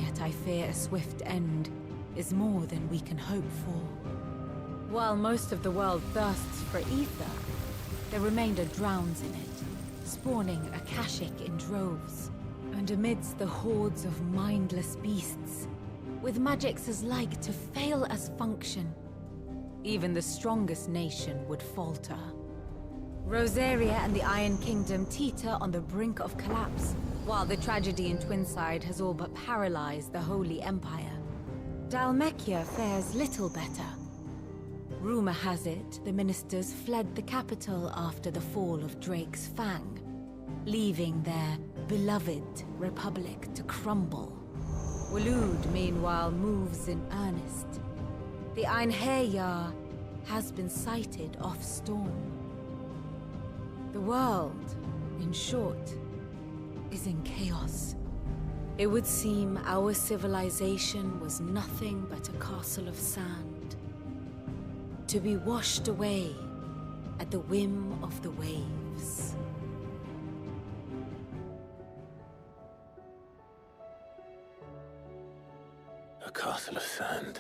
Yet I fear a swift end is more than we can hope for. While most of the world thirsts for ether, the remainder drowns in it, spawning Akashic in droves. And amidst the hordes of mindless beasts, with magics as like to fail as function, even the strongest nation would falter. Rosaria and the Iron Kingdom teeter on the brink of collapse, while the tragedy in Twinside has all but paralyzed the Holy Empire. Dalmekia fares little better. Rumor has it the ministers fled the capital after the fall of Drake's Fang, leaving their beloved republic to crumble. Waloed, meanwhile, moves in earnest. The Einherjar has been sighted off Storm. The world, in short, is in chaos. It would seem our civilization was nothing but a castle of sand, to be washed away at the whim of the waves. A castle of sand.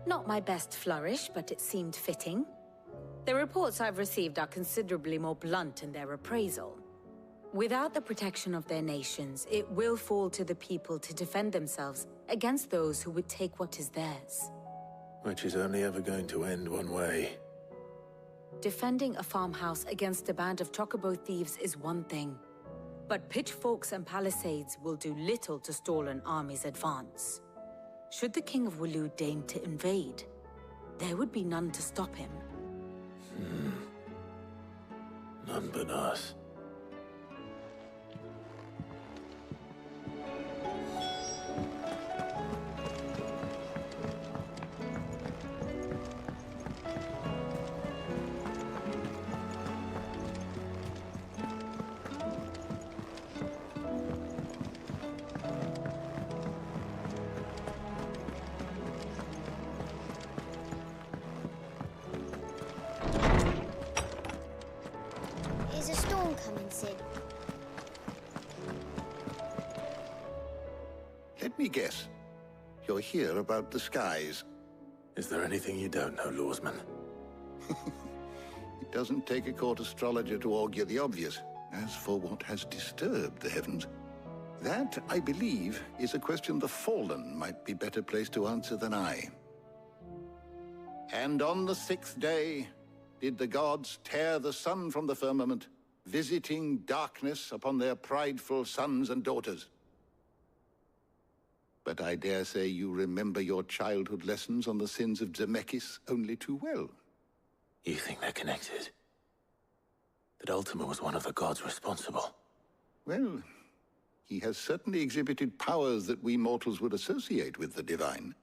Not my best flourish, but it seemed fitting. The reports I've received are considerably more blunt in their appraisal. Without the protection of their nations, it will fall to the people to defend themselves against those who would take what is theirs. Which is only ever going to end one way. Defending a farmhouse against a band of chocobo thieves is one thing, but pitchforks and palisades will do little to stall an army's advance. Should the King of Waloed deign to invade, there would be none to stop him. None but us. Is a storm coming, Sid? Let me guess. You're here about the skies. Is there anything you don't know, Lawsman? It doesn't take a court astrologer to augur the obvious. As for what has disturbed the heavens, that, I believe, is a question the Fallen might be better placed to answer than I. And on the 6th day did the gods tear the sun from the firmament, visiting darkness upon their prideful sons and daughters. But I dare say you remember your childhood lessons on the sins of Zemeckis only too well. You think they're connected? That Ultima was one of the gods responsible? Well, he has certainly exhibited powers that we mortals would associate with the divine.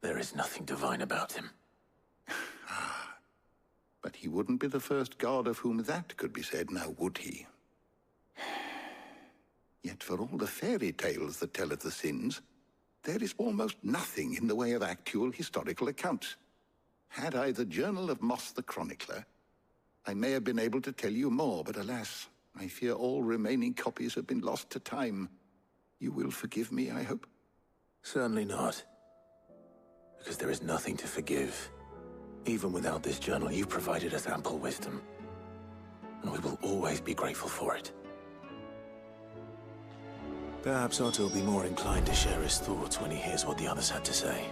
There is nothing divine about him. But he wouldn't be the first god of whom that could be said, now would he? Yet for all the fairy tales that tell of the sins, there is almost nothing in the way of actual historical accounts. Had I the Journal of Moss the Chronicler, I may have been able to tell you more, but alas, I fear all remaining copies have been lost to time. You will forgive me, I hope? Certainly not. Because there is nothing to forgive. Even without this journal, you provided us ample wisdom. And we will always be grateful for it. Perhaps Otto will be more inclined to share his thoughts when he hears what the others had to say.